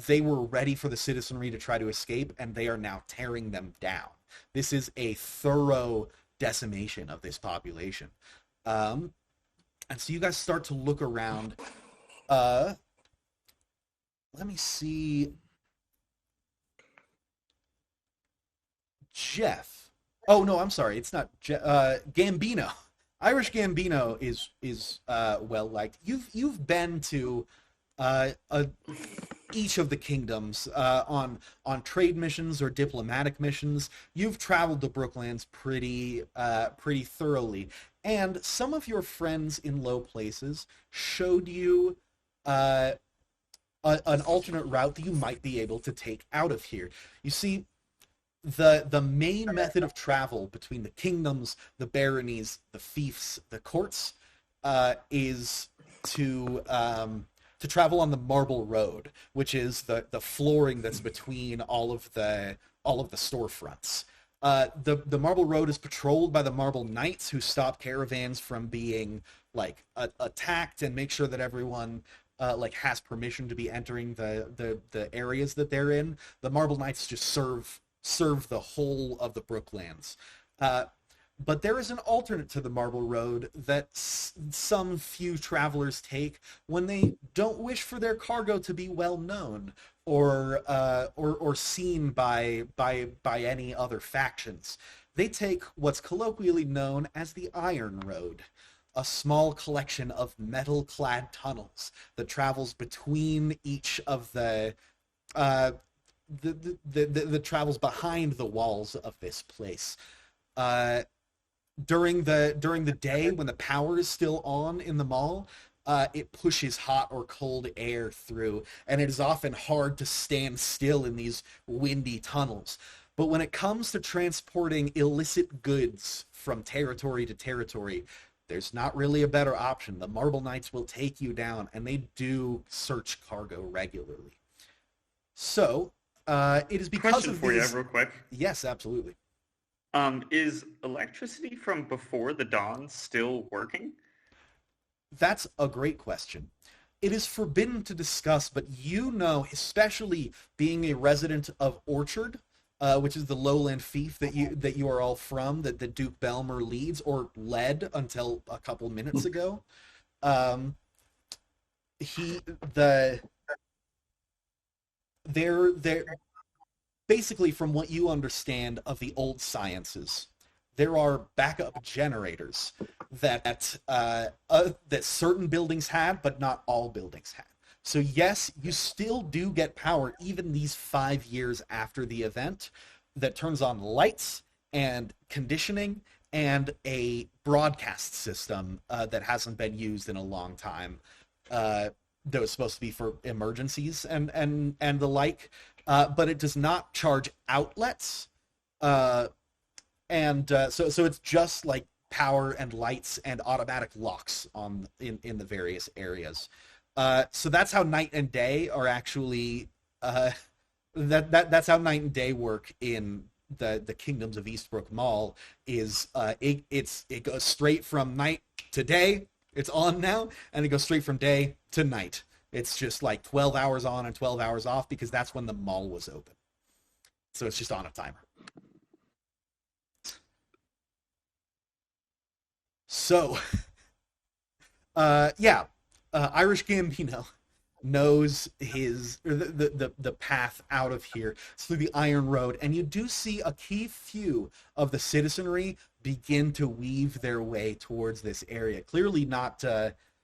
they were ready for the citizenry to try to escape, and they are now tearing them down. This is a thorough decimation of this population. And so you guys start to look around. Let me see. Jeff. Oh no, I'm sorry. It's not Gambino. Irish Gambino is well liked. You've been to each of the kingdoms on trade missions or diplomatic missions. You've traveled the Brooklands pretty thoroughly, and some of your friends in low places showed you an alternate route that you might be able to take out of here. You see, the main method of travel between the kingdoms, the baronies, the fiefs, the courts, is to travel on the marble road, which is the flooring that's between all of the storefronts. The Marble Road is patrolled by the Marble Knights, who stop caravans from being like attacked and make sure that everyone like has permission to be entering the areas that they're in. The Marble Knights just serve the whole of the Brooklands. But there is an alternate to the Marble Road that some few travelers take when they don't wish for their cargo to be well known or seen by any other factions. They take what's colloquially known as the Iron Road, a small collection of metal-clad tunnels that travels between each of the travels behind the walls of this place. During the day when the power is still on in the mall, it pushes hot or cold air through, and it is often hard to stand still in these windy tunnels. But when it comes to transporting illicit goods from territory to territory, there's not really a better option. The Marble Knights will take you down, and they do search cargo regularly. So, it is because Question of for these... you, real quick. Yes, absolutely. Is electricity from before the dawn still working? That's a great question. It is forbidden to discuss, but you know, especially being a resident of Orchard, which is the lowland fief that you are all from, that Duke Belmer leads or led until a couple minutes ago. They're basically, from what you understand of the old sciences, there are backup generators that certain buildings had, but not all buildings had. So yes, you still do get power even these 5 years after the event that turns on lights and conditioning and a broadcast system that hasn't been used in a long time. That was supposed to be for emergencies and the like, but it does not charge outlets. So it's just like power and lights and automatic locks in the various areas. So that's how night and day are actually that's how night and day work in the Kingdoms of Eastbrook Mall. Is it goes straight from night to day. It's on now, and it goes straight from day to night. It's just like 12 hours on and 12 hours off because that's when the mall was open. So it's just on a timer. So, Irish Gambino knows the path out of here. It's through the Iron Road, and you do see a key few of the citizenry begin to weave their way towards this area. Clearly not...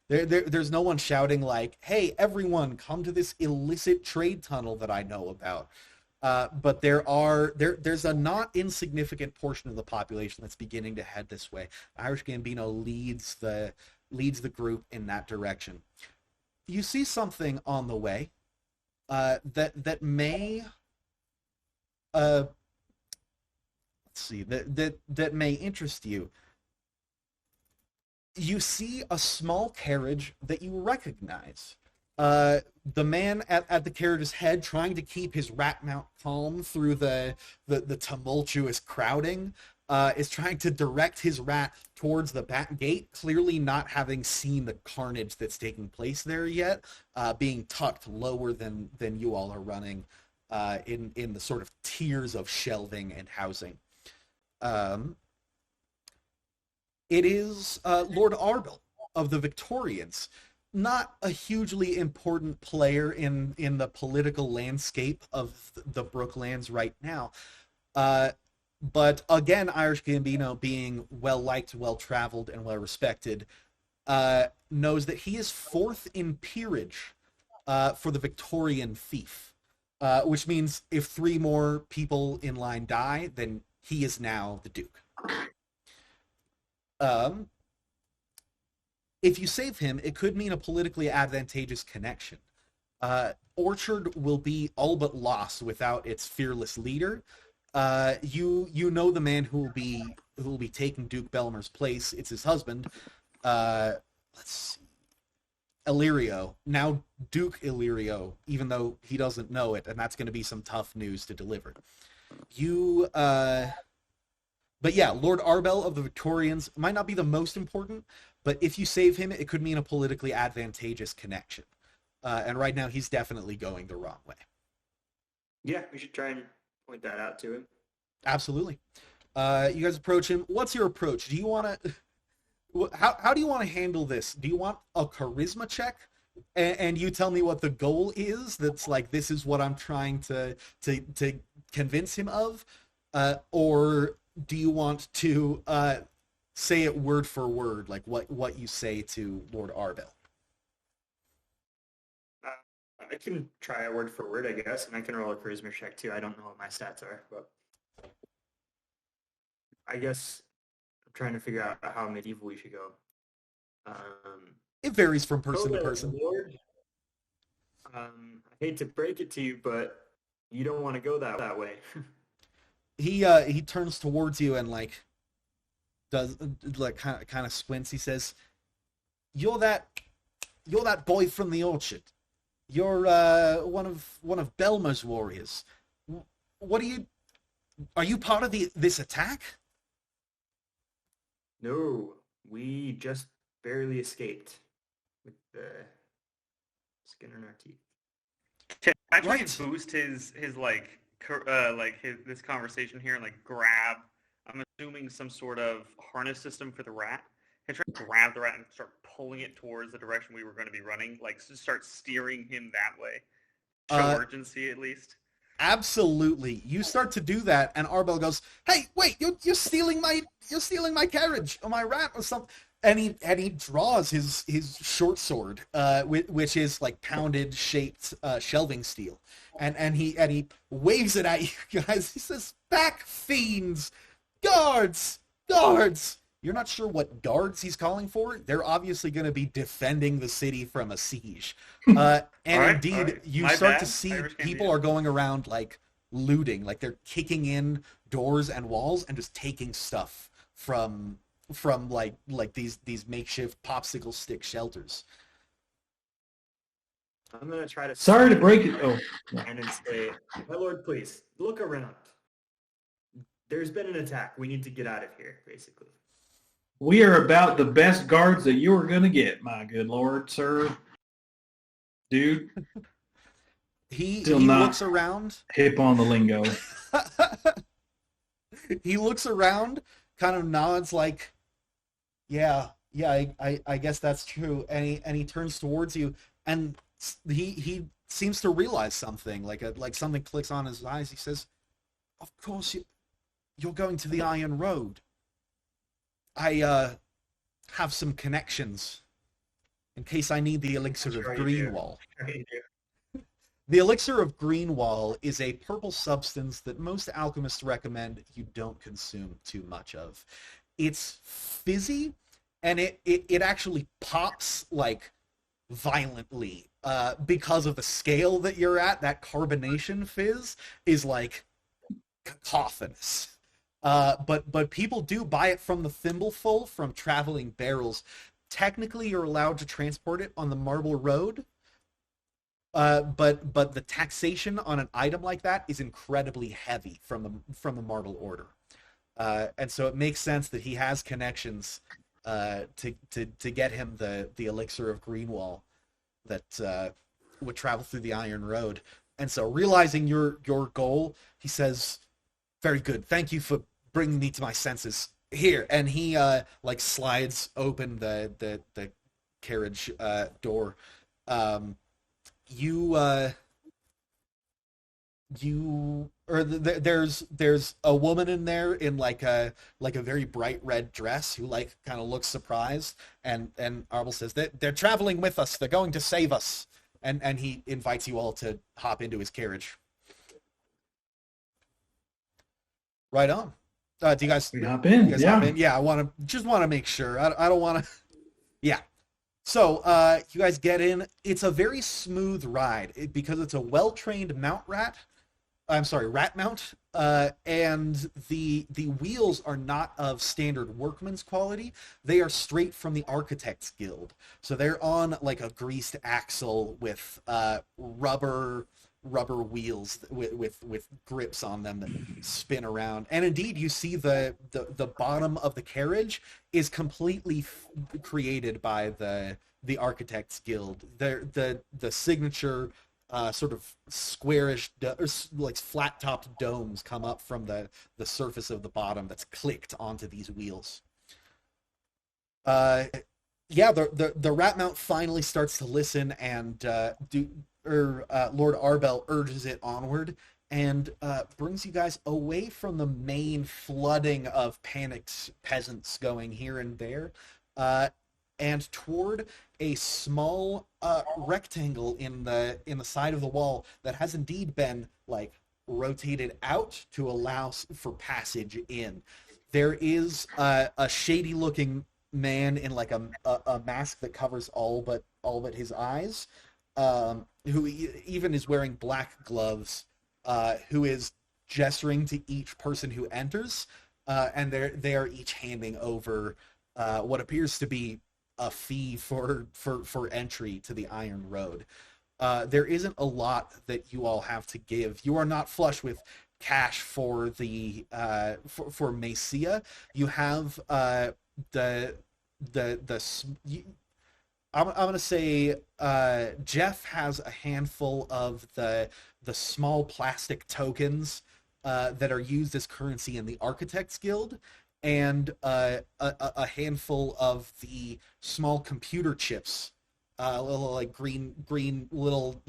There's no one shouting like, hey, everyone, come to this illicit trade tunnel that I know about. But there's a not insignificant portion of the population that's beginning to head this way. Irish Gambino leads the group in that direction. You see something on the way that may that may interest you. You see a small carriage that you recognize. The man at the carriage's head, trying to keep his rat mount calm through the tumultuous crowding, is trying to direct his rat towards the back gate, clearly not having seen the carnage that's taking place there yet, being tucked lower than you all are running in the sort of tiers of shelving and housing. It is Lord Arbel of the Victorians, not a hugely important player in the political landscape of the Brooklands right now. But again, Irish Gambino, being well-liked, well-traveled, and well-respected, knows that he is fourth in peerage for the Victorian fief, which means if 3 more people in line die, then he is now the Duke. If you save him, it could mean a politically advantageous connection. Orchard will be all but lost without its fearless leader. You know the man who will be taking Duke Belmer's place. It's his husband. Let's see. Illyrio, now Duke Illyrio, even though he doesn't know it, and that's going to be some tough news to deliver. You But yeah, Lord Arbel of the Victorians might not be the most important, but if you save him, it could mean a politically advantageous connection. And right now, he's definitely going the wrong way. Yeah, we should try and point that out to him. Absolutely. You guys approach him. What's your approach? Do you want to... How do you want to handle this? Do you want a charisma check? And you tell me what the goal is. That's like, this is what I'm trying to convince him of, or do you want to say it word for word, like what you say to Lord Arbel? I can try a word for word, I guess, and I can roll a charisma check too. I don't know what my stats are, but I guess I'm trying to figure out how medieval we should go. It varies from person to person. Lord, I hate to break it to you, but you don't want to go that way. He turns towards you and like does like kind of squints. He says, "You're that boy from the orchard. You're one of Belmer's warriors. What are you part of this attack?" No, we just barely escaped with the skin in our teeth. Can I try Right. and boost his this conversation here and like grab? I'm assuming some sort of harness system for the rat. Can I try to grab the rat and start pulling it towards the direction we were going to be running? Like, start steering him that way. Show urgency at least. Absolutely. You start to do that, and Arbel goes, "Hey, wait! You're stealing my carriage or my rat or something." And he draws his short sword, which is like pounded shaped shelving steel, and he waves it at you guys. He says, "Back, fiends! Guards! Guards!" You're not sure what guards he's calling for. They're obviously going to be defending the city from a siege. And right, indeed, you My start bad. to see Irish people Canadian. are going around like looting, like they're kicking in doors and walls and just taking stuff from like these makeshift popsicle stick shelters. I'm gonna try to. Sorry to break it. Oh, And then say, "My lord, please look around. There's been an attack. We need to get out of here." Basically. we are about the best guards that you are going to get, my good lord, sir. Dude, He Still not. looks around. hip on the lingo. He looks around, kind of nods like, yeah, I guess that's true. And he turns towards you, and he seems to realize something, like something clicks on his eyes. He says, "Of course you're going to the Iron Road. I have some connections in case I need the elixir of Sure you do. Greenwall." Sure you do. The elixir of Greenwall is a purple substance that most alchemists recommend you don't consume too much of. It's fizzy, and it actually pops like violently because of the scale that you're at. That carbonation fizz is like cacophonous. But people do buy it from the thimbleful from traveling barrels. Technically, you're allowed to transport it on the Marble Road. But the taxation on an item like that is incredibly heavy from the Marble Order, and so it makes sense that he has connections to get him the elixir of Greenwall that would travel through the Iron Road. And so, realizing your goal, he says, "Very good. Thank you for bringing me to my senses. Here," and he like slides open the carriage door. There's a woman in there in like a very bright red dress who like kind of looks surprised, and Arbel says that they're traveling with us. They're going to save us, and he invites you all to hop into his carriage. Right on. Do you guys We hop in. you guys Yeah. hop in? Yeah, I want to make sure. I don't want to. Yeah. So you guys get in. It's a very smooth ride because it's a well-trained rat mount, and the wheels are not of standard workman's quality. They are straight from the Architects Guild. So they're on like a greased axle with rubber rubber wheels with grips on them that spin around. And indeed, you see the bottom of the carriage is completely created by the Architects Guild. The signature sort of squarish, or like flat-topped domes come up from the surface of the bottom that's clicked onto these wheels. The rat mount finally starts to listen, and Lord Arbel urges it onward and brings you guys away from the main flooding of panicked peasants going here and there, and toward a small rectangle in the side of the wall that has indeed been like rotated out to allow for passage in. There is a shady looking man in like a mask that covers all but his eyes, who even is wearing black gloves, who is gesturing to each person who enters, and they are each handing over what appears to be a fee for entry to the Iron Road. There isn't a lot that you all have to give. You are not flush with cash for the for Macia. You have I'm gonna say Jeff has a handful of the small plastic tokens that are used as currency in the Architects Guild, and a handful of the small computer chips, little like green little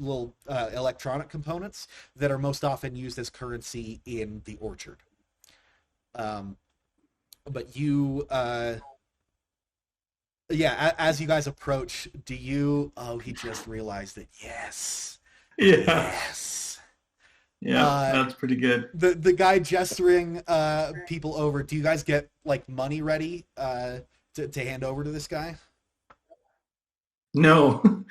electronic components that are most often used as currency in the orchard. But you as you guys approach, do you... Oh, he just realized it. Yes. Yeah. Yes. Yeah, that's pretty good. The guy gesturing people over, do you guys get like money ready to hand over to this guy? No.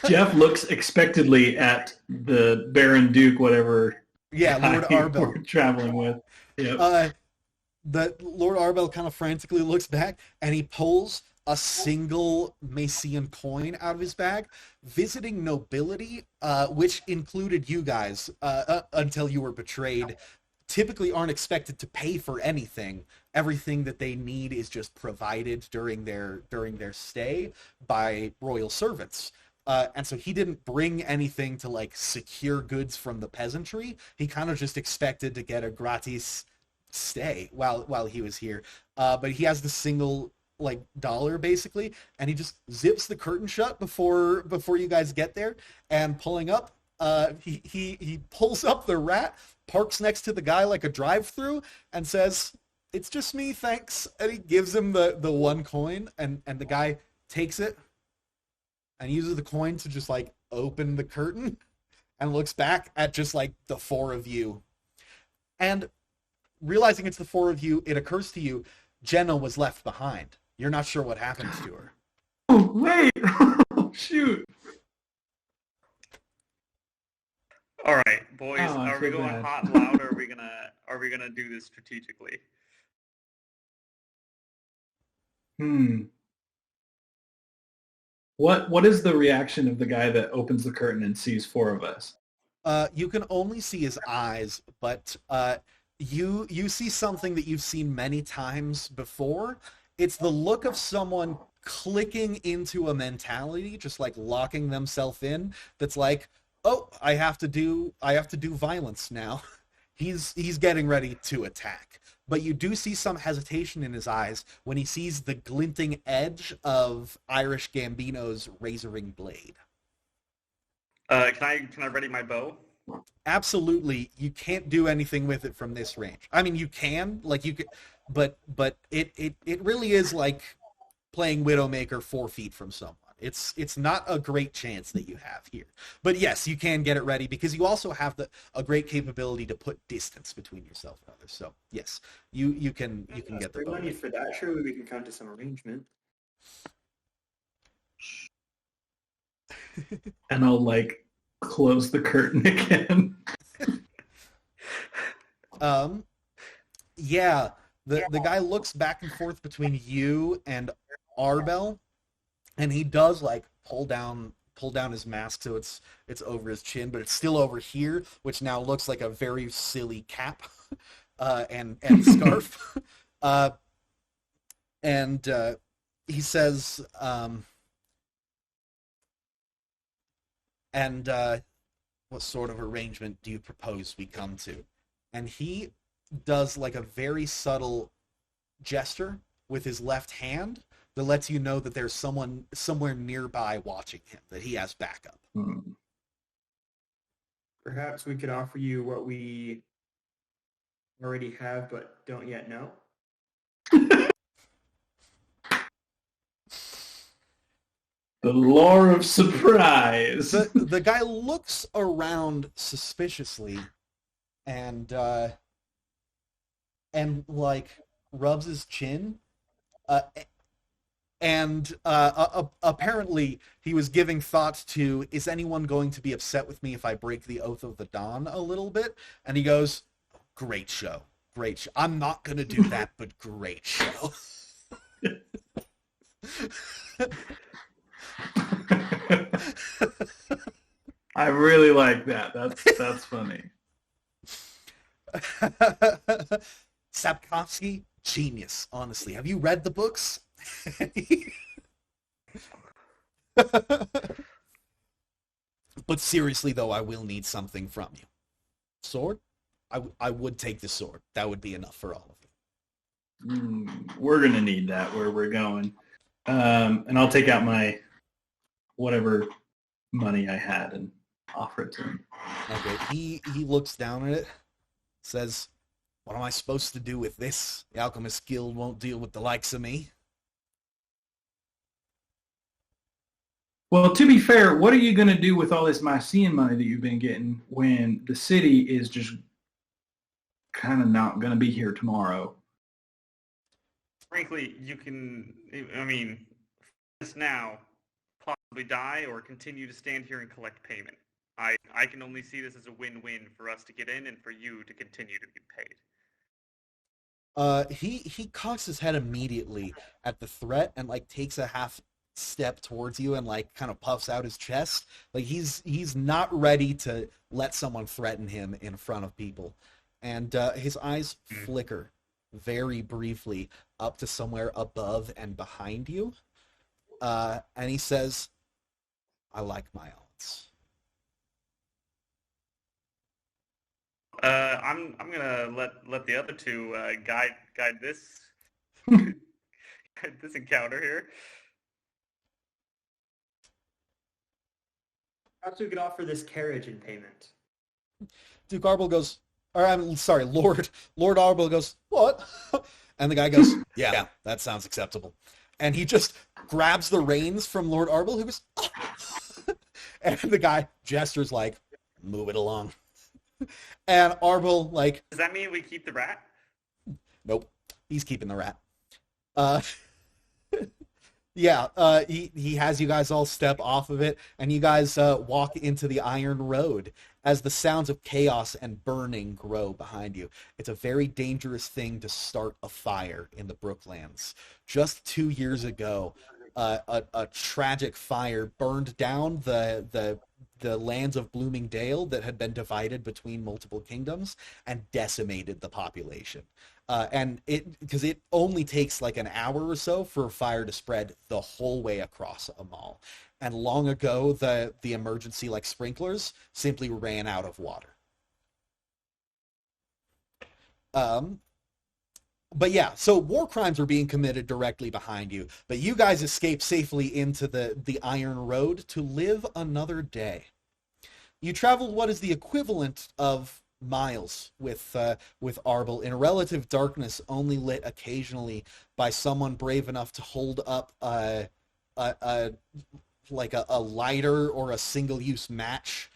Jeff looks expectantly at the Baron Duke, whatever. Yeah, Lord Arbel. We're traveling with. Yep. The Lord Arbel kind of frantically looks back, and he pulls a single Macian coin out of his bag. Visiting nobility, which included you guys until you were betrayed, typically aren't expected to pay for anything. Everything that they need is just provided during their stay by royal servants. And so he didn't bring anything to like secure goods from the peasantry. He kind of just expected to get a gratis stay while he was here. But he has the single like dollar basically, and he just zips the curtain shut before you guys get there, and pulling up, he pulls up the rat, parks next to the guy like a drive-through, and says, "It's just me, thanks." And he gives him the one coin, and the guy takes it and uses the coin to just like open the curtain and looks back at just like the four of you. And realizing it's the four of you, it occurs to you Jenna was left behind. You're not sure what happened to her. Oh, wait. Shoot. All right, boys. Are we going hot and loud, or are we gonna do this strategically? What is the reaction of the guy that opens the curtain and sees four of us? You can only see his eyes, but you see something that you've seen many times before. It's the look of someone clicking into a mentality, just like locking themselves in. That's like, oh, I have to do violence now. He's getting ready to attack. But you do see some hesitation in his eyes when he sees the glinting edge of Irish Gambino's razoring blade. Can I ready my bow? Absolutely. You can't do anything with it from this range. I mean, you can, like you could, but it really is like playing Widowmaker 4 feet from someone. It's not a great chance that you have here. But yes, you can get it ready because you also have a great capability to put distance between yourself and others. So yes, you can get the bow. Money for that. Surely we can come to some arrangement. And I'll like close the curtain again. Yeah. The guy looks back and forth between you and Arbel, and he does like pull down pull down his mask so it's over his chin, but it's still over here, which now looks like a very silly cap and scarf. And he says, what sort of arrangement do you propose we come to? And he does like a very subtle gesture with his left hand that lets you know that there's someone somewhere nearby watching him, that he has backup. Perhaps we could offer you what we already have but don't yet know. The lure of surprise. The guy looks around suspiciously and like rubs his chin. Apparently he was giving thought to, is anyone going to be upset with me if I break the Oath of the Dawn a little bit? And he goes, great show. Great show. I'm not going to do that, but great show. I really like that. That's funny. Sapkowski, genius, honestly. Have you read the books? But seriously, though, I will need something from you. Sword? I would take the sword. That would be enough for all of you. We're going to need that where we're going. And I'll take out my whatever money I had and offer it to him. Okay, he looks down at it, says, what am I supposed to do with this? The Alchemist Guild won't deal with the likes of me. Well, to be fair, what are you going to do with all this Mycenaean money that you've been getting when the city is just kind of not going to be here tomorrow? Frankly, you can, I mean, this now, possibly die or continue to stand here and collect payment. I can only see this as a win-win for us to get in and for you to continue to be paid. He cocks his head immediately at the threat and like takes a half step towards you and like kind of puffs out his chest. Like he's not ready to let someone threaten him in front of people. And his eyes flicker very briefly up to somewhere above and behind you. And he says, I like my odds. I'm gonna let the other two guide this guide this encounter here. Perhaps we could offer this carriage in payment. Duke Arbel goes, or I'm sorry, Lord Arbel goes, what? And the guy goes, yeah, that sounds acceptable. And he just grabs the reins from Lord Arbel, who goes, oh. And the guy gestures like, move it along. And Arbel, like... Does that mean we keep the rat? Nope. He's keeping the rat. He has you guys all step off of it, and you guys walk into the Iron Road as the sounds of chaos and burning grow behind you. It's a very dangerous thing to start a fire in the Brooklands. Just 2 years ago, a tragic fire burned down the lands of Bloomingdale that had been divided between multiple kingdoms and decimated the population. And because it only takes like an hour or so for a fire to spread the whole way across a mall. And long ago, the emergency like sprinklers simply ran out of water. But yeah, so war crimes are being committed directly behind you, but you guys escape safely into the Iron Road to live another day. You travel what is the equivalent of miles with Arbel in relative darkness, only lit occasionally by someone brave enough to hold up a lighter or a single-use match,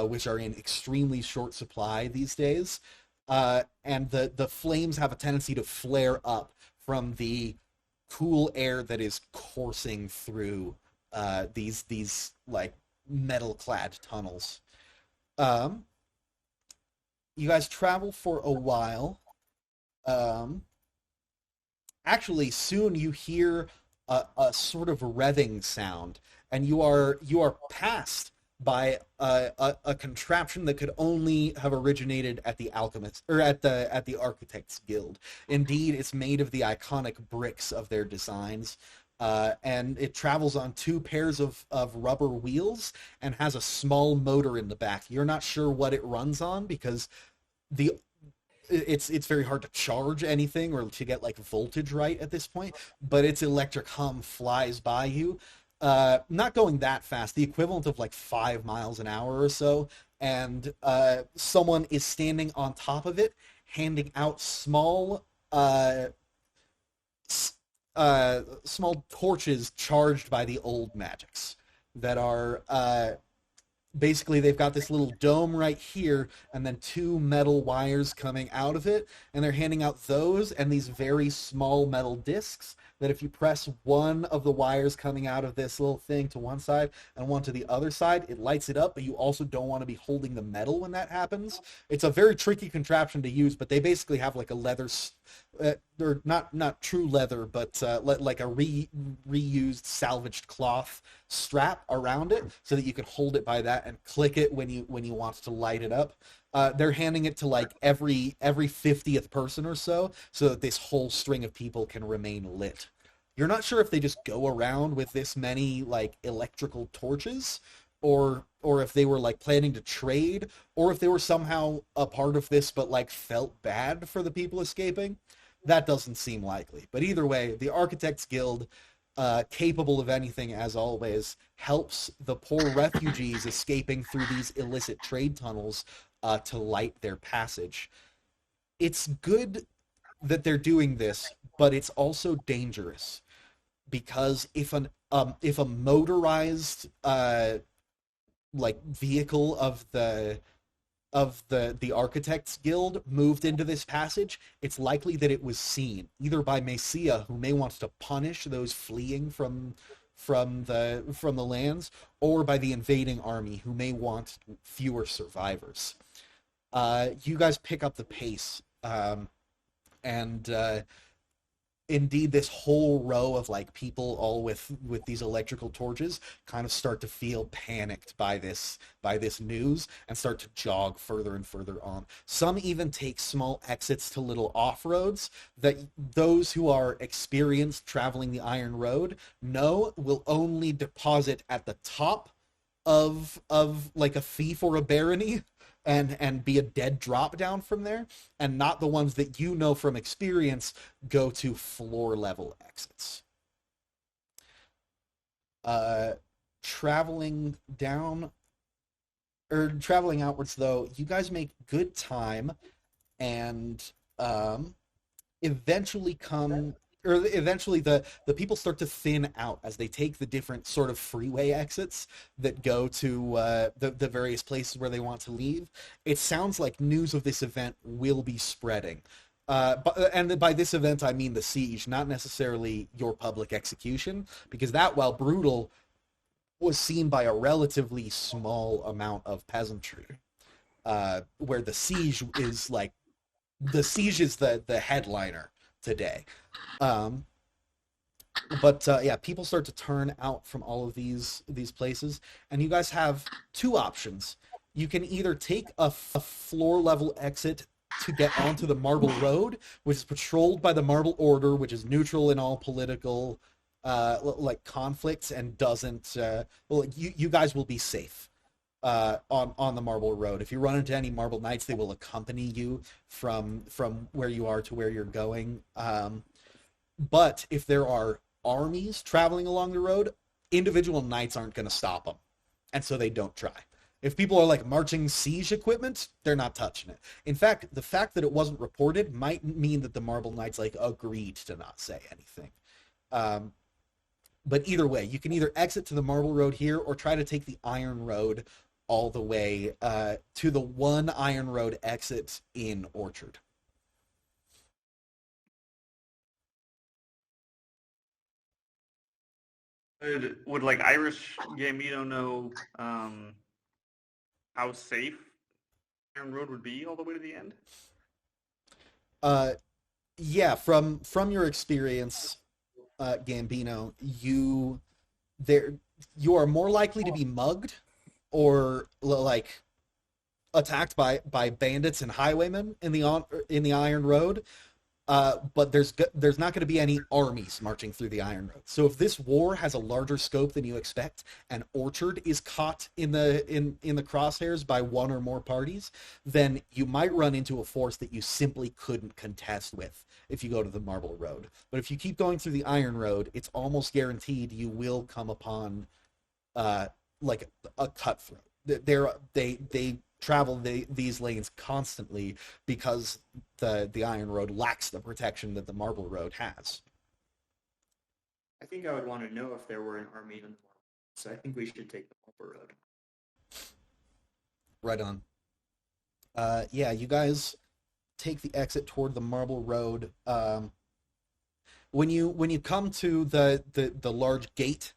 which are in extremely short supply these days. And the flames have a tendency to flare up from the cool air that is coursing through these like metal-clad tunnels. You guys travel for a while. Actually, soon you hear a sort of revving sound, and you are passed by a contraption that could only have originated at the alchemist or at the architects guild. Indeed, it's made of the iconic bricks of their designs. And it travels on two pairs of rubber wheels and has a small motor in the back. You're not sure what it runs on because the it's very hard to charge anything or to get like voltage right at this point, but its electric hum flies by you, not going that fast, the equivalent of like 5 miles an hour or so, and someone is standing on top of it handing out small torches charged by the old magics that are basically they've got this little dome right here and then two metal wires coming out of it, and they're handing out those and these very small metal discs that if you press one of the wires coming out of this little thing to one side and one to the other side, it lights it up, but you also don't want to be holding the metal when that happens. It's a very tricky contraption to use, but they basically have like a leather or not true leather, but like a reused salvaged cloth strap around it so that you can hold it by that and click it when you want to light it up. They're handing it to like every 50th person or so that this whole string of people can remain lit. You're not sure if they just go around with this many like electrical torches, or if they were like planning to trade, or if they were somehow a part of this but like felt bad for the people escaping. That doesn't seem likely. But either way, the Architects Guild, capable of anything as always, helps the poor refugees escaping through these illicit trade tunnels to light their passage. It's good that they're doing this, but it's also dangerous because if a motorized like vehicle of the Architects Guild moved into this passage, it's likely that it was seen either by Messiah, who may want to punish those fleeing from the lands, or by the invading army, who may want fewer survivors. You guys pick up the pace, and indeed this whole row of like people all with these electrical torches kind of start to feel panicked by this news and start to jog further and further on. Some even take small exits to little off-roads that those who are experienced traveling the Iron Road know will only deposit at the top of like a fief or a barony, and be a dead drop down from there, and not the ones that you know from experience go to floor level exits. Traveling down or traveling outwards though, you guys make good time and eventually the people start to thin out as they take the different sort of freeway exits that go to the various places where they want to leave. It sounds like news of this event will be spreading. And by this event, I mean the siege, not necessarily your public execution, because that, while brutal, was seen by a relatively small amount of peasantry. Where the siege is the headliner today. But yeah, people start to turn out from all of these places, and you guys have two options. You can either take a floor level exit to get onto the Marble Road, which is patrolled by the Marble Order, which is neutral in all political like conflicts and doesn't you guys will be safe on the Marble Road. If you run into any Marble Knights, they will accompany you from where you are to where you're going. But if there are armies traveling along the road, individual knights aren't going to stop them, and so they don't try. If people are like marching siege equipment, they're not touching it. In fact, the fact that it wasn't reported might mean that the Marble Knights like agreed to not say anything. But either way, you can either exit to the Marble Road here or try to take the Iron Road all the way to the one Iron Road exit in Orchard. Would like Irish Gambino know how safe Iron Road would be all the way to the end? Yeah, from your experience, Gambino, there you are more likely to be mugged or like attacked by bandits and highwaymen in the Iron Road. But there's not going to be any armies marching through the Iron Road. So if this war has a larger scope than you expect, and Orchard is caught in the crosshairs by one or more parties, then you might run into a force that you simply couldn't contest with if you go to the Marble Road. But if you keep going through the Iron Road, it's almost guaranteed you will come upon like a cutthroat. They travel these lanes constantly because the Iron Road lacks the protection that the Marble Road has. I think I would want to know if there were an army on the Marble Road, so I think we should take the Marble Road. Right on. Yeah, you guys take the exit toward the Marble Road. When you come to the large gate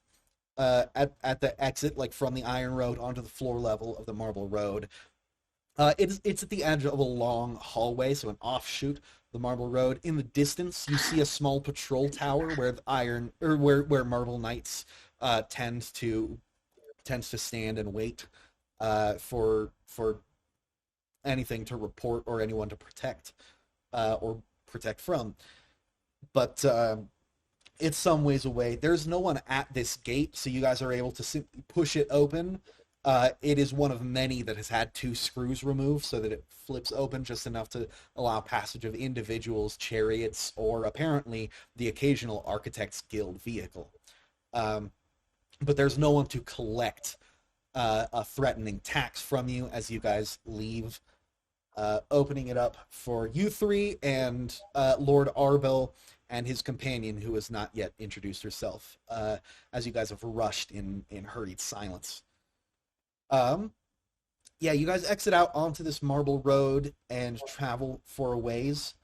at the exit, like from the Iron Road onto the floor level of the Marble Road, it's at the edge of a long hallway, so an offshoot of the Marble Road. In the distance, you see a small patrol tower where where Marble Knights tends to stand and wait for anything to report or anyone to protect from. But it's some ways away. There's no one at this gate, so you guys are able to simply push it open. It is one of many that has had 2 screws removed so that it flips open just enough to allow passage of individuals, chariots, or apparently the occasional Architects Guild vehicle. But there's no one to collect a threatening tax from you as you guys leave, opening it up for you 3 and Lord Arbel and his companion, who has not yet introduced herself, as you guys have rushed in hurried silence. Yeah, you guys exit out onto this Marble Road and travel for a ways.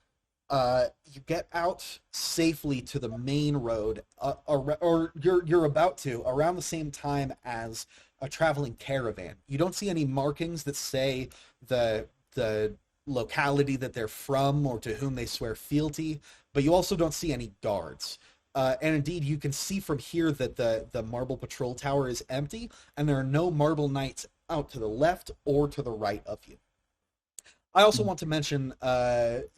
You get out safely to the main road, or you're about to, around the same time as a traveling caravan. You don't see any markings that say the locality that they're from or to whom they swear fealty, but you also don't see any guards. And indeed, you can see from here that the Marble Patrol Tower is empty, and there are no Marble Knights out to the left or to the right of you. I also want to mention,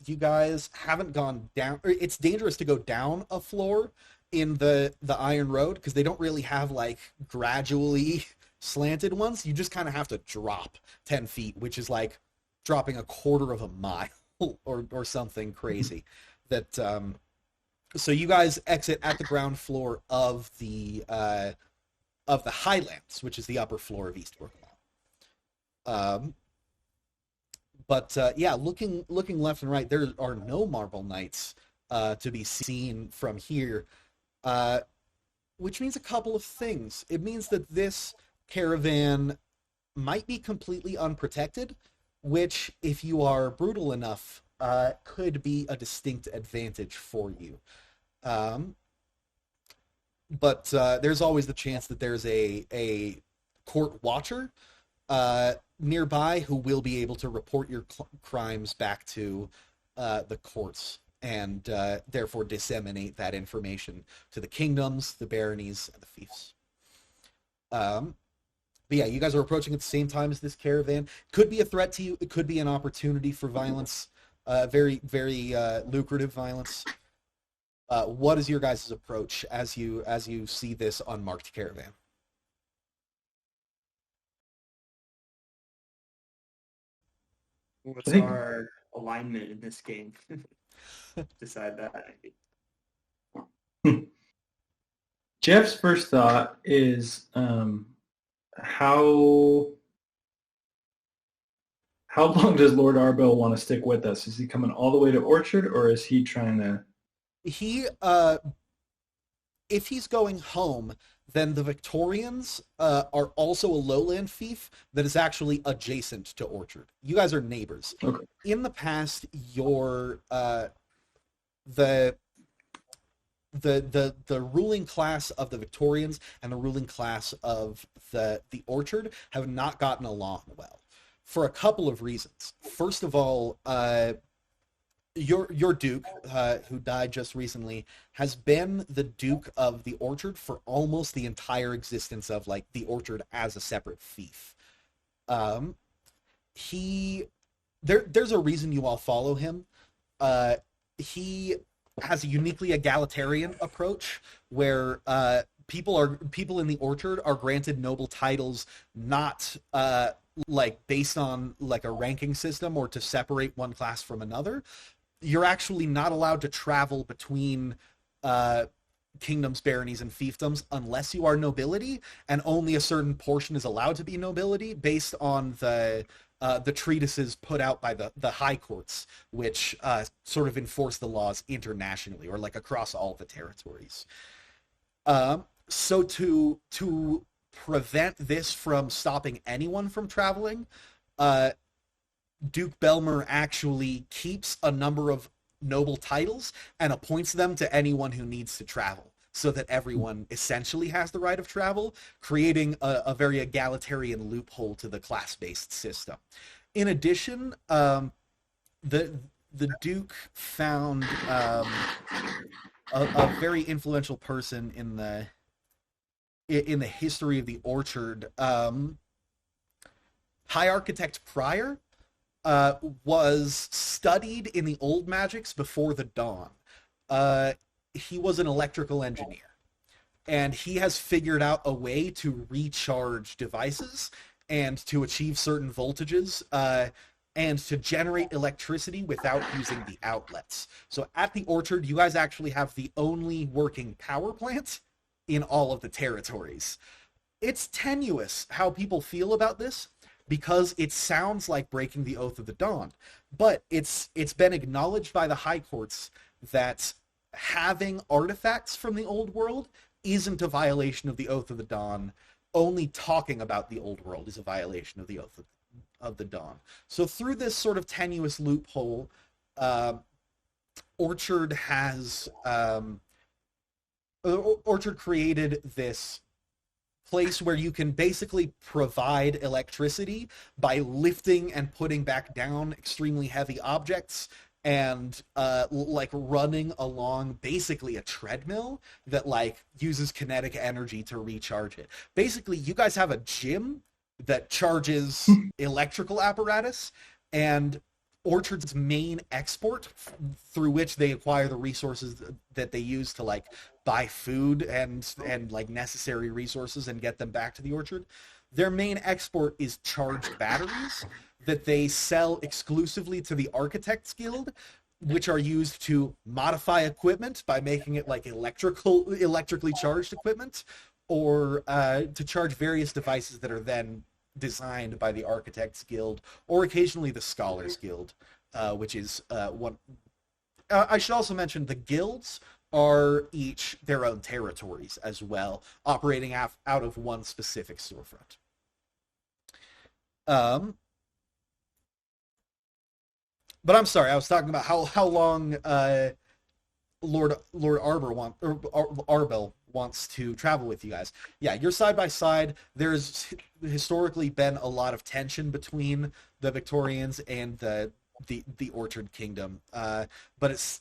you guys haven't gone down, or it's dangerous to go down a floor in the Iron Road, because they don't really have, like, gradually slanted ones. You just kind of have to drop 10 feet, which is like dropping a quarter of a mile or something crazy. That so you guys exit at the ground floor of the Highlands, which is the upper floor of Eastbrook Mall. But yeah, looking left and right, there are no Marble Knights to be seen from here, which means a couple of things. It means that this caravan might be completely unprotected, which, if you are brutal enough, could be a distinct advantage for you. But there's always the chance that there's a court watcher nearby who will be able to report your crimes back to the courts, and therefore disseminate that information to the kingdoms, the baronies, and the fiefs. But yeah, you guys are approaching at the same time as this caravan. Could be a threat to you. It could be an opportunity for violence. Very, very lucrative violence. What is your guys' approach as you see this unmarked caravan? What's our alignment in this game? Decide that. Jeff's first thought is how long does Lord Arbel want to stick with us? Is he coming all the way to Orchard, or is he trying to... If he's going home, then the Victorians are also a lowland fief that is actually adjacent to Orchard. You guys are neighbors. Okay. In the past, the ruling class of the Victorians and the ruling class of the Orchard have not gotten along well, for a couple of reasons. First of all, your Duke, who died just recently, has been the Duke of the Orchard for almost the entire existence of like the Orchard as a separate fief. Um, he there's a reason you all follow him. He has a uniquely egalitarian approach where people in the Orchard are granted noble titles not like based on like a ranking system or to separate one class from another. You're actually not allowed to travel between uh, kingdoms, baronies, and fiefdoms unless you are nobility, and only a certain portion is allowed to be nobility based on the treatises put out by the high courts, which sort of enforce the laws internationally or like across all the territories. So to prevent this from stopping anyone from traveling, uh, Duke Belmer actually keeps a number of noble titles and appoints them to anyone who needs to travel so that everyone essentially has the right of travel, creating a very egalitarian loophole to the class-based system. In addition, the Duke found a very influential person in the history of the Orchard. High Architect Prior was studied in the old magics before the dawn. He was an electrical engineer, and he has figured out a way to recharge devices and to achieve certain voltages and to generate electricity without using the outlets. So at the Orchard, you guys actually have the only working power plant in all of the territories. It's tenuous how people feel about this, because it sounds like breaking the Oath of the Dawn. But it's been acknowledged by the high courts that having artifacts from the old world isn't a violation of the Oath of the Dawn. Only talking about the old world is a violation of the Oath of the Dawn. So through this sort of tenuous loophole, Orchard has Orchard created this place where you can basically provide electricity by lifting and putting back down extremely heavy objects and like running along basically a treadmill that like uses kinetic energy to recharge it. Basically, you guys have a gym that charges electrical apparatus, and Orchard's main export through which they acquire the resources that they use to like buy food and like necessary resources and get them back to the Orchard. Their main export is charged batteries that they sell exclusively to the Architects Guild, which are used to modify equipment by making it like electrically charged equipment, or to charge various devices that are then designed by the Architects Guild, or occasionally the Scholars Guild, which is one. I should also mention the guilds are each their own territories as well, operating out of one specific storefront. But I'm sorry, I was talking about how long Lord Arbel wants to travel with you guys. Yeah, you're side by side. There's historically been a lot of tension between the Victorians and the Orchard Kingdom. But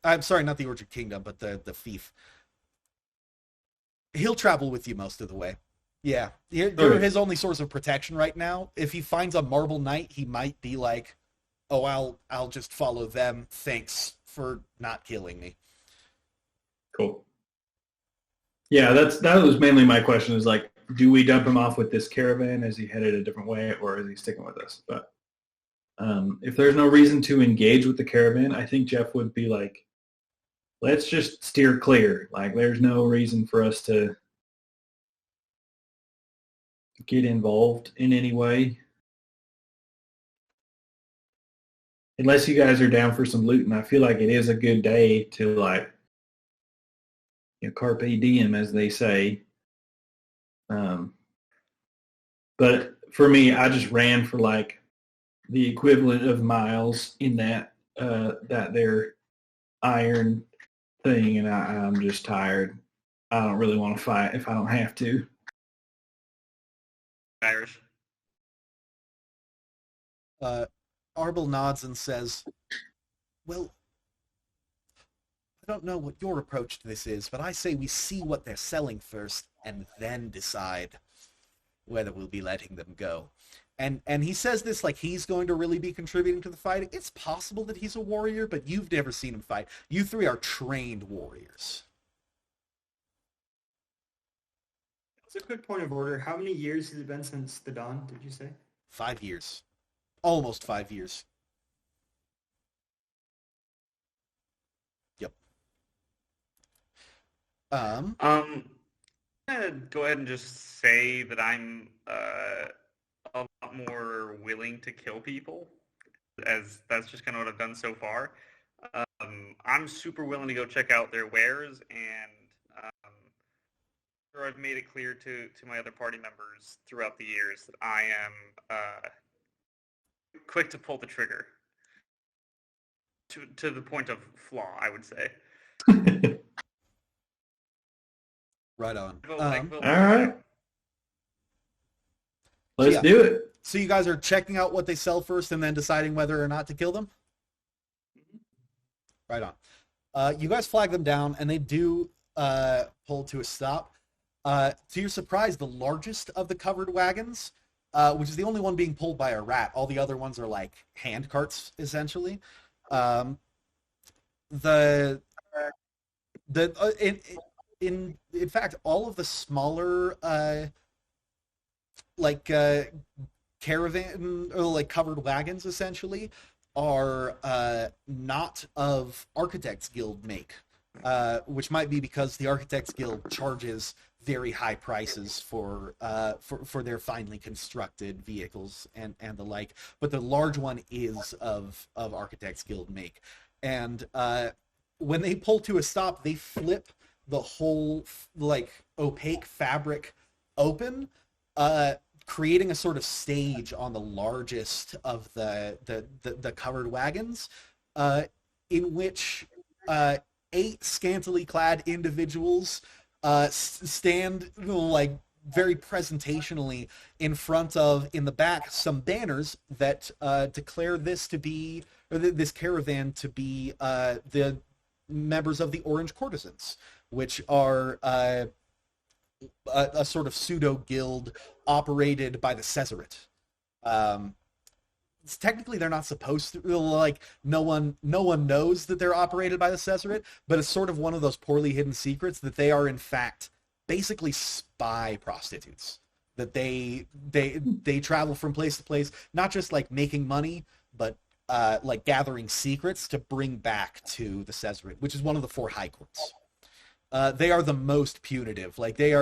I'm sorry, not the Orchard Kingdom, but the fief. He'll travel with you most of the way. Yeah, you're his only source of protection right now. If he finds a Marble Knight, he might be like, "Oh, I'll just follow them. Thanks for not killing me." Cool. Yeah, that was mainly my question, is like, do we dump him off with this caravan? Is he headed a different way, or is he sticking with us? But if there's no reason to engage with the caravan, I think Jeff would be like, let's just steer clear. Like, there's no reason for us to get involved in any way. Unless you guys are down for some loot, and I feel like it is a good day to, like, carpe diem, as they say. But for me, I just ran for like the equivalent of miles in that their iron thing, and I'm just tired. I don't really want to fight if I don't have to. Irish. Arbel nods and says, Well, I don't know what your approach to this is, but I say we see what they're selling first and then decide whether we'll be letting them go. And he says this like he's going to really be contributing to the fight. It's possible that he's a warrior, but you've never seen him fight. You three are trained warriors. That's a quick point of order. How many years has it been since the dawn, did you say? 5 years. Almost 5 years. Yep. I'm gonna go ahead and just say that I'm a lot more willing to kill people, as that's just kind of what I've done so far. I'm super willing to go check out their wares, and I've made it clear to my other party members throughout the years that I am quick to pull the trigger. To the point of flaw, I would say. Right on. All right. Let's do it. So you guys are checking out what they sell first and then deciding whether or not to kill them? Right on. You guys flag them down, and they do pull to a stop. To your surprise, the largest of the covered wagons, which is the only one being pulled by a rat. All the other ones are like hand carts, essentially. In fact, all of the smaller caravan or like covered wagons essentially are not of Architects Guild make, which might be because the Architects Guild charges very high prices for their finely constructed vehicles and the like. But the large one is of Architects Guild make, and when they pull to a stop, they flip the whole like opaque fabric open, creating a sort of stage on the largest of the covered wagons, in which 8 scantily clad individuals stand like very presentationally in front of, in the back, some banners that declare this to be, or this caravan to be, the members of the Orange Courtesans, which are a sort of pseudo guild operated by the Caesarate. Technically, they're not supposed to. Like, no one knows that they're operated by the Caesarate, but it's sort of one of those poorly hidden secrets that they are in fact basically spy prostitutes. That they travel from place to place, not just like making money, but like gathering secrets to bring back to the Caesarate, which is one of the 4 high courts. They are the most punitive. Like they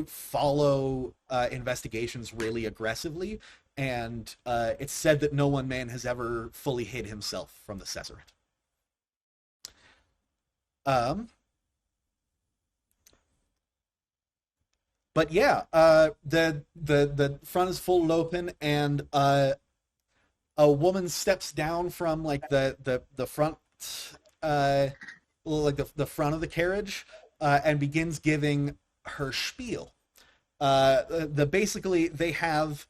follow investigations really aggressively, and it's said that no one man has ever fully hid himself from the Caesarate. But yeah, the front is full open, and a woman steps down from like the front, like the front of the carriage, and begins giving her spiel. Basically they have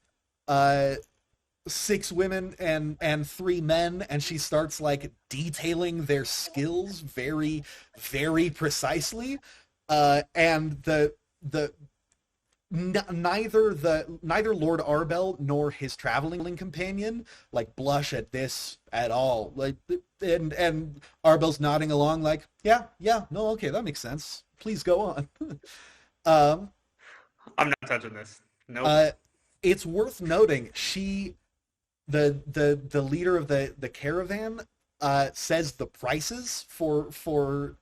6 women and 3 men, and she starts like detailing their skills very, very precisely. And neither Lord Arbel nor his traveling companion like blush at this at all. Like, and Arbel's nodding along like, yeah, no, okay, that makes sense. Please go on. I'm not touching this. Nope. It's worth noting the leader of the caravan says the prices for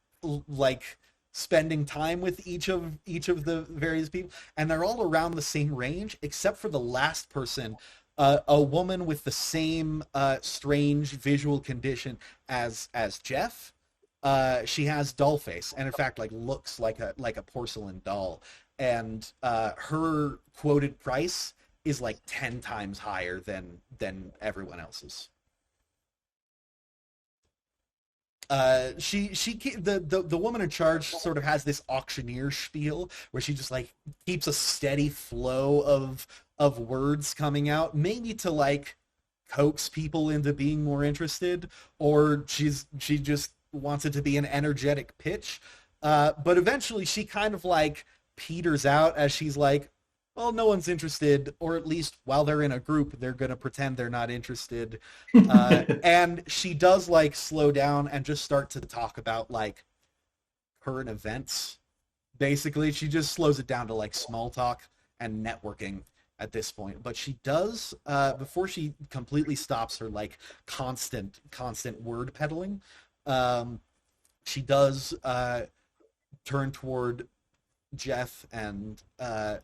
like spending time with each of the various people, and they're all around the same range except for the last person, a woman with the same strange visual condition as Jeff. She has doll face, and in fact like looks like a porcelain doll, and her quoted price is like 10 times higher than everyone else's. The woman in charge sort of has this auctioneer spiel where she just like keeps a steady flow of words coming out, maybe to like coax people into being more interested, or she just wants it to be an energetic pitch. But eventually she kind of like peters out as she's like, well, no one's interested, or at least while they're in a group, they're going to pretend they're not interested. And she does like slow down and just start to talk about like current events. Basically, she just slows it down to like small talk and networking at this point. But she does, before she completely stops her like constant word peddling, she does turn toward Jeff and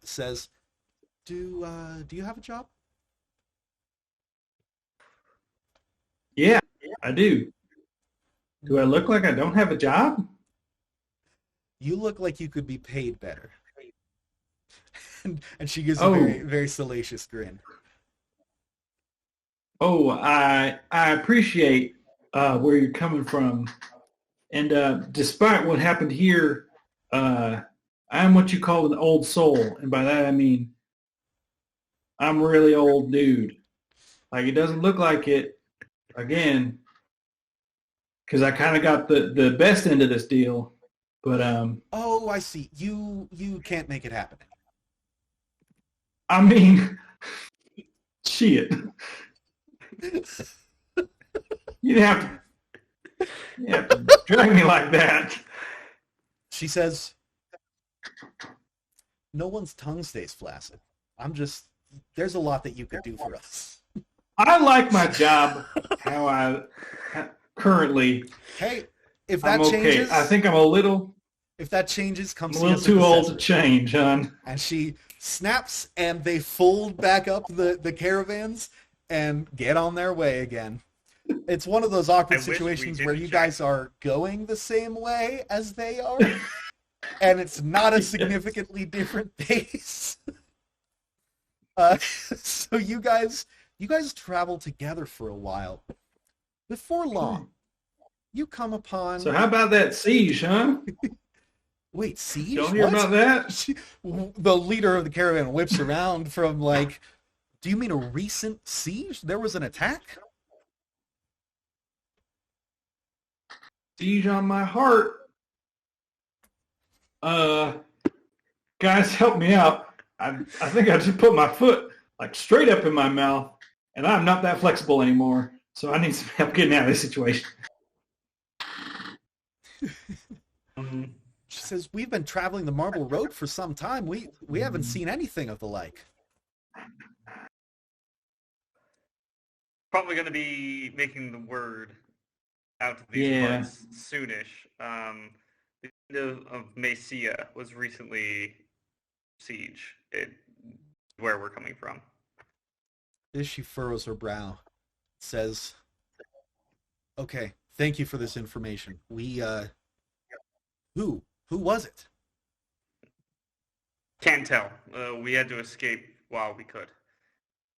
says, do you have a job? Yeah, I do. Do I look like I don't have a job? You look like you could be paid better. And she gives Oh. a very, very salacious grin. Oh, I appreciate where you're coming from. And despite what happened here, I'm what you call an old soul. And by that I mean I'm a really old dude. Like, it doesn't look like it, again, because I kind of got the best end of this deal. But Oh, I see. You can't make it happen. I mean, shit. You'd have to drag me like that. She says, no one's tongue stays flaccid. There's a lot that you could do for us. I like my job how I currently. Hey, if I'm that okay. changes, I think I'm a little come see a little us at too the old to Cesar. change, hon. And she snaps, and they fold back up the caravans and get on their way again. It's one of those awkward I wish we situations where didn't you check. guys are going the same way as they are, and it's not a significantly different pace. So you guys travel together for a while. Before long, you come upon... So how about that siege, huh? Wait, siege? Y'all hear What? about that? The leader of the caravan whips around from like, do you mean a recent siege? There was an attack? Siege on my heart. Guys, help me out. I think I just put my foot like straight up in my mouth, and I'm not that flexible anymore. So I need some help getting out of this situation. She says, we've been traveling the Marble Road for some time. We haven't seen anything of the like. Probably going to be making the word out to these Yeah. parts soonish. The Kingdom of Mysia was recently siege. Where we're coming from. As she furrows her brow, says, okay, thank you for this information. Who was it? Can't tell. We had to escape while we could.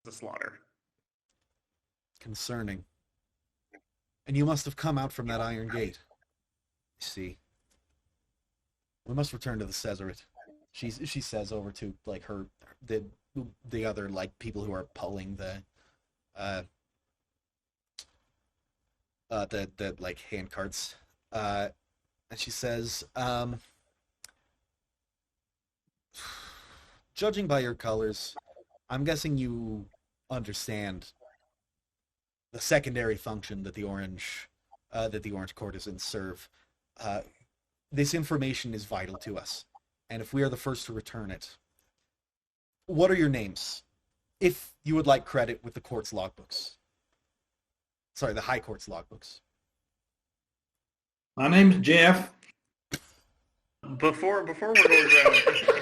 The slaughter. Concerning. And you must have come out from that iron gate. I see. We must return to the Caesarate. She says over to like the other like people who are pulling the like hand carts. And she says, judging by your colors, I'm guessing you understand the secondary function that the orange courtesans serve. This information is vital to us, and if we are the first to return it, what are your names? If you would like credit with the court's logbooks. Sorry, the High Court's logbooks. My name's Jeff. Before we're going around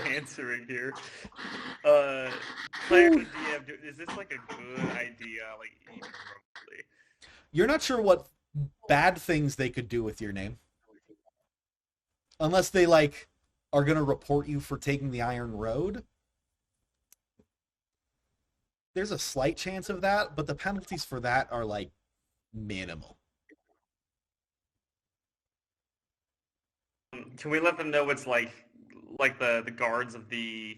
answering here, player and DM, is this like a good idea? Like even remotely? You're not sure what bad things they could do with your name. Unless they like are going to report you for taking the Iron Road. There's a slight chance of that, but the penalties for that are like minimal. Can we let them know it's like the guards of the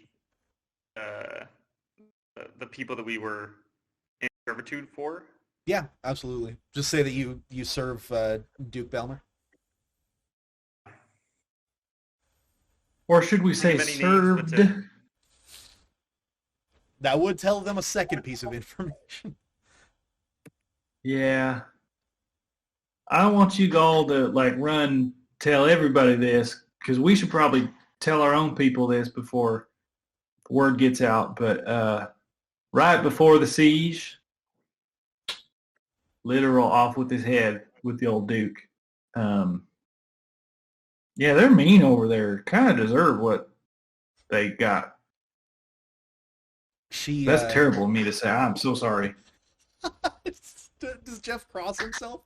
people that we were in servitude for? Yeah, absolutely. Just say that you serve Duke Belmer. Or should we say Many names, but served? That would tell them a second piece of information. Yeah. I don't want you all to tell everybody this, because we should probably tell our own people this before word gets out. But right before the siege, literal off with his head with the old Duke. Yeah, they're mean over there. Kind of deserve what they got. That's terrible of me to say. I'm so sorry. Does Jeff cross himself?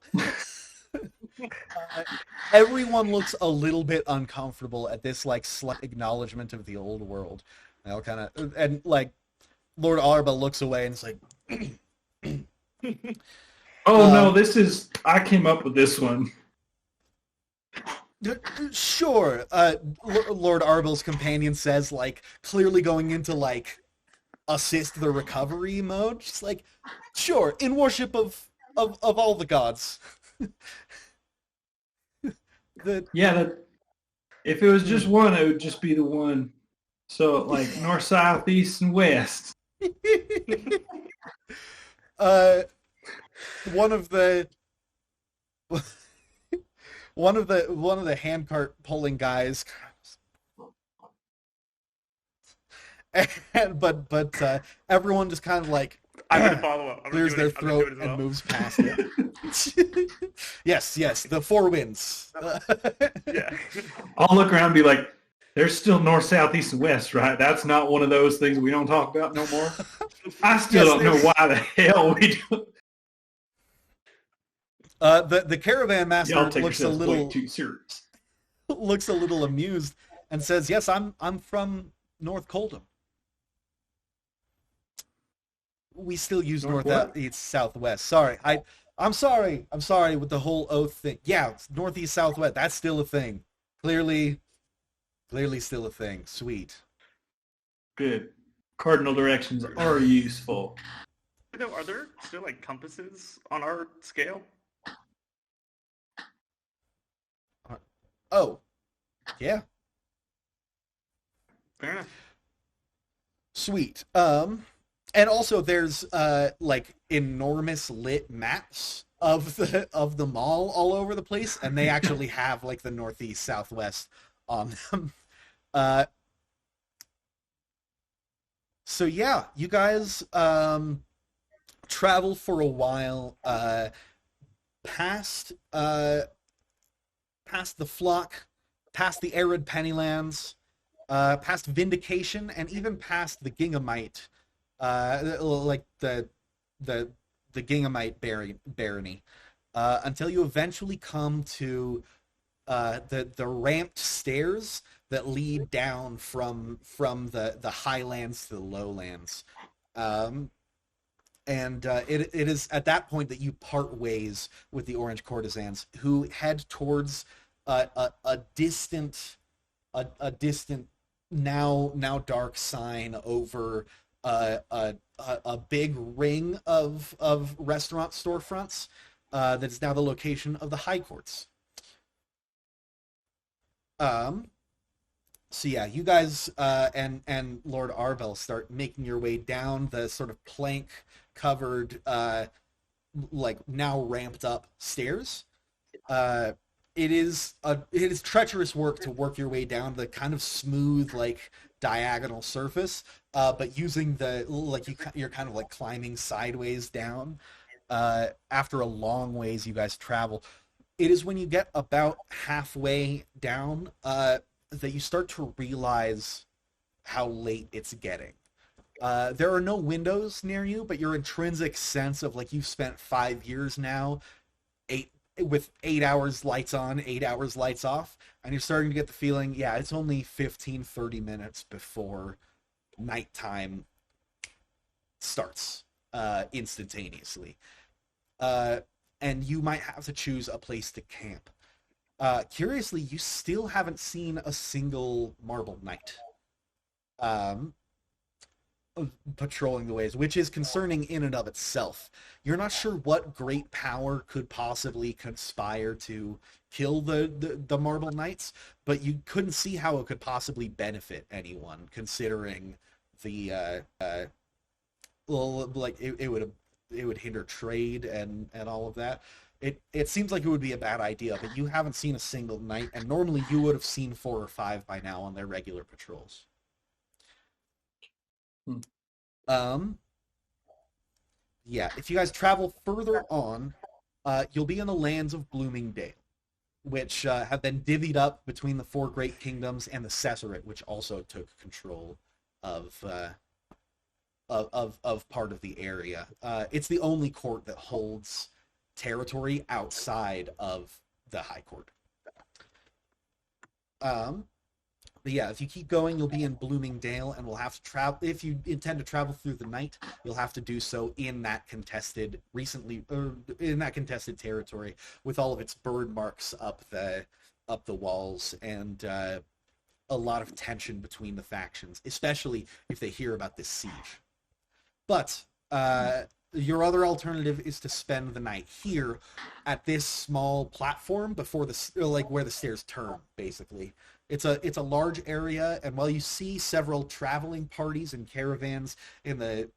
Everyone looks a little bit uncomfortable at this slight acknowledgement of the old world. They'll kind of, and Lord Arba looks away and it's like, oh no, I came up with this one. Sure. Lord Arbel's companion says, clearly going into assist the recovery mode. Just sure, in worship of all the gods. If it was just one, it would just be the one. So north, south, east, and west. One of the handcart pulling guys, but everyone just kind of I'm gonna follow up. clears their throat and moves past it. Yes, the four winds. Yeah. I'll look around and be like, there's still north, south, east, and west, right? That's not one of those things we don't talk about no more. I still don't know why the hell we do. The caravan master looks a little too serious. Looks a little amused and says, "Yes, I'm from North Coldham. We still use north east, southwest. Sorry, I'm sorry with the whole oath thing. Yeah, northeast, southwest. That's still a thing. Clearly still a thing. Sweet. Good. Cardinal directions are useful. Are there still compasses on our scale? Oh, yeah. Fair enough. Sweet. And also there's enormous lit maps of the mall all over the place, and they actually have the northeast, southwest on them. So yeah, you guys travel for a while past the flock, past the arid pennylands, past Vindication, and even past the Gingamite, the Gingamite barony, until you eventually come to the ramped stairs that lead down from the highlands to the lowlands. And it is at that point that you part ways with the Orange Courtesans, who head towards a distant now dark sign over a big ring of restaurant storefronts that is now the location of the High Courts. So yeah, you guys and Lord Arbel start making your way down the sort of plank covered now ramped up stairs. It is treacherous work to work your way down the kind of smooth diagonal surface, but using you're kind of climbing sideways down. After a long ways you guys travel, it is when you get about halfway down that you start to realize how late it's getting. There are no windows near you, but your intrinsic sense of you've spent 5 years now, 8 hours lights on, 8 hours lights off, and you're starting to get the feeling, yeah, it's only 15-30 minutes before nighttime starts instantaneously. And you might have to choose a place to camp. Curiously, you still haven't seen a single marble knight. patrolling the ways, which is concerning in and of itself. You're not sure what great power could possibly conspire to kill the Marble Knights, but you couldn't see how it could possibly benefit anyone, considering the well, like it would hinder trade and all of that. It seems like it would be a bad idea, but you haven't seen a single knight, and normally you would have seen 4 or 5 by now on their regular patrols. Yeah, if you guys travel further on, you'll be in the lands of Bloomingdale, which have been divvied up between the 4 great kingdoms and the Cesarate, which also took control of part of the area. It's the only court that holds territory outside of the High Court. But yeah, if you keep going, you'll be in Bloomingdale, and we'll have to travel. If you intend to travel through the night, you'll have to do so in that contested territory, with all of its burn marks up the walls, and a lot of tension between the factions, especially if they hear about this siege. But your other alternative is to spend the night here at this small platform before where the stairs turn, basically. It's a large area, and while you see several traveling parties and caravans in the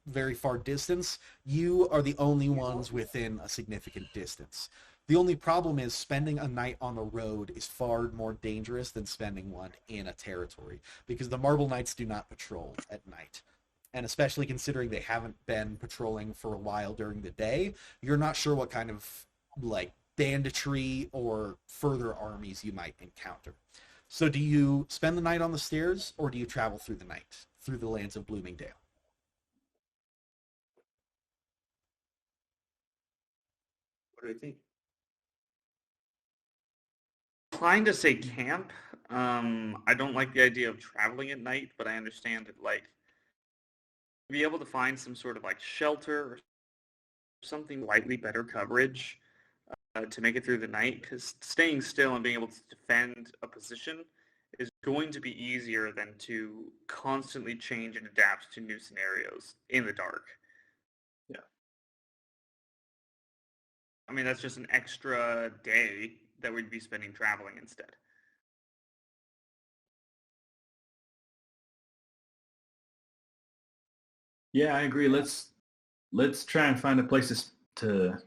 very far distance, you are the only ones within a significant distance. The only problem is spending a night on the road is far more dangerous than spending one in a territory, because the Marble Knights do not patrol at night. And especially considering they haven't been patrolling for a while during the day, you're not sure what kind of banditry or further armies you might encounter. So do you spend the night on the stairs, or do you travel through the night through the lands of Bloomingdale? What do you think? Inclined to say camp. I don't like the idea of traveling at night, but I understand that be able to find some sort of shelter or something slightly better coverage to make it through the night, because staying still and being able to defend a position is going to be easier than to constantly change and adapt to new scenarios in the dark. Yeah. I mean, that's just an extra day that we'd be spending traveling instead. Yeah, I agree. Let's try and find a place to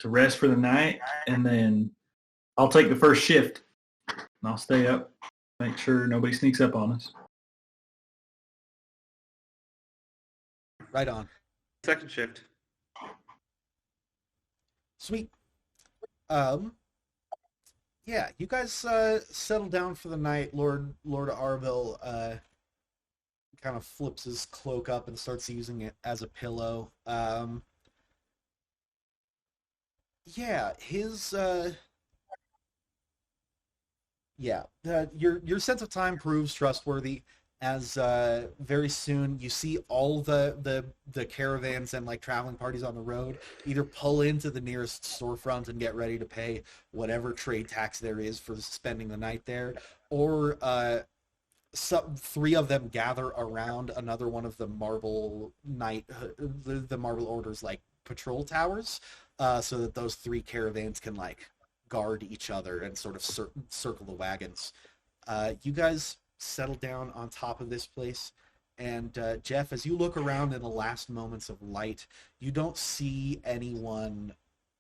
rest for the night, and then I'll take the first shift, and I'll stay up, make sure nobody sneaks up on us. Right on. Second shift. Sweet. Yeah, you guys settle down for the night. Lord Arbil kind of flips his cloak up and starts using it as a pillow. Yeah, your sense of time proves trustworthy, as very soon you see all the caravans and traveling parties on the road either pull into the nearest storefront and get ready to pay whatever trade tax there is for spending the night there, or 3 of them gather around another one of the Marble Order's patrol towers, so that those 3 caravans can guard each other and sort of circle the wagons. You guys settle down on top of this place, and Jeff, as you look around in the last moments of light, you don't see anyone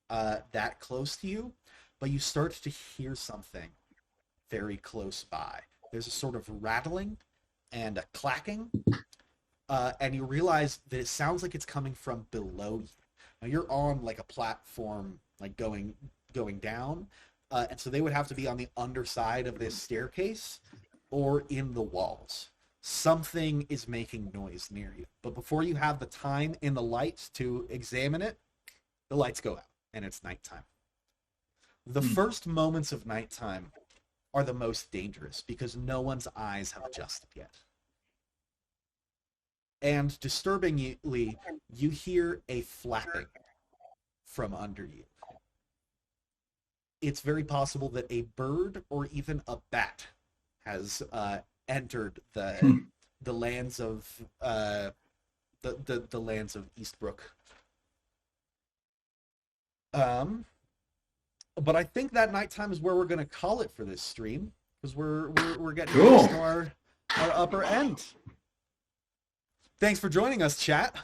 that close to you, but you start to hear something very close by. There's a sort of rattling and a clacking, and you realize that it sounds like it's coming from below you. Now you're on a platform, going down, and so they would have to be on the underside of this staircase or in the walls. Something is making noise near you, but before you have the time in the light to examine it, the lights go out and it's nighttime. The first moments of nighttime are the most dangerous because no one's eyes have adjusted yet. And disturbingly, you hear a flapping from under you. It's very possible that a bird or even a bat has entered the lands of the lands of Eastbrook. But I think that nighttime is where we're gonna call it for this stream, because we're getting Cool. close to our upper end. Thanks for joining us, chat.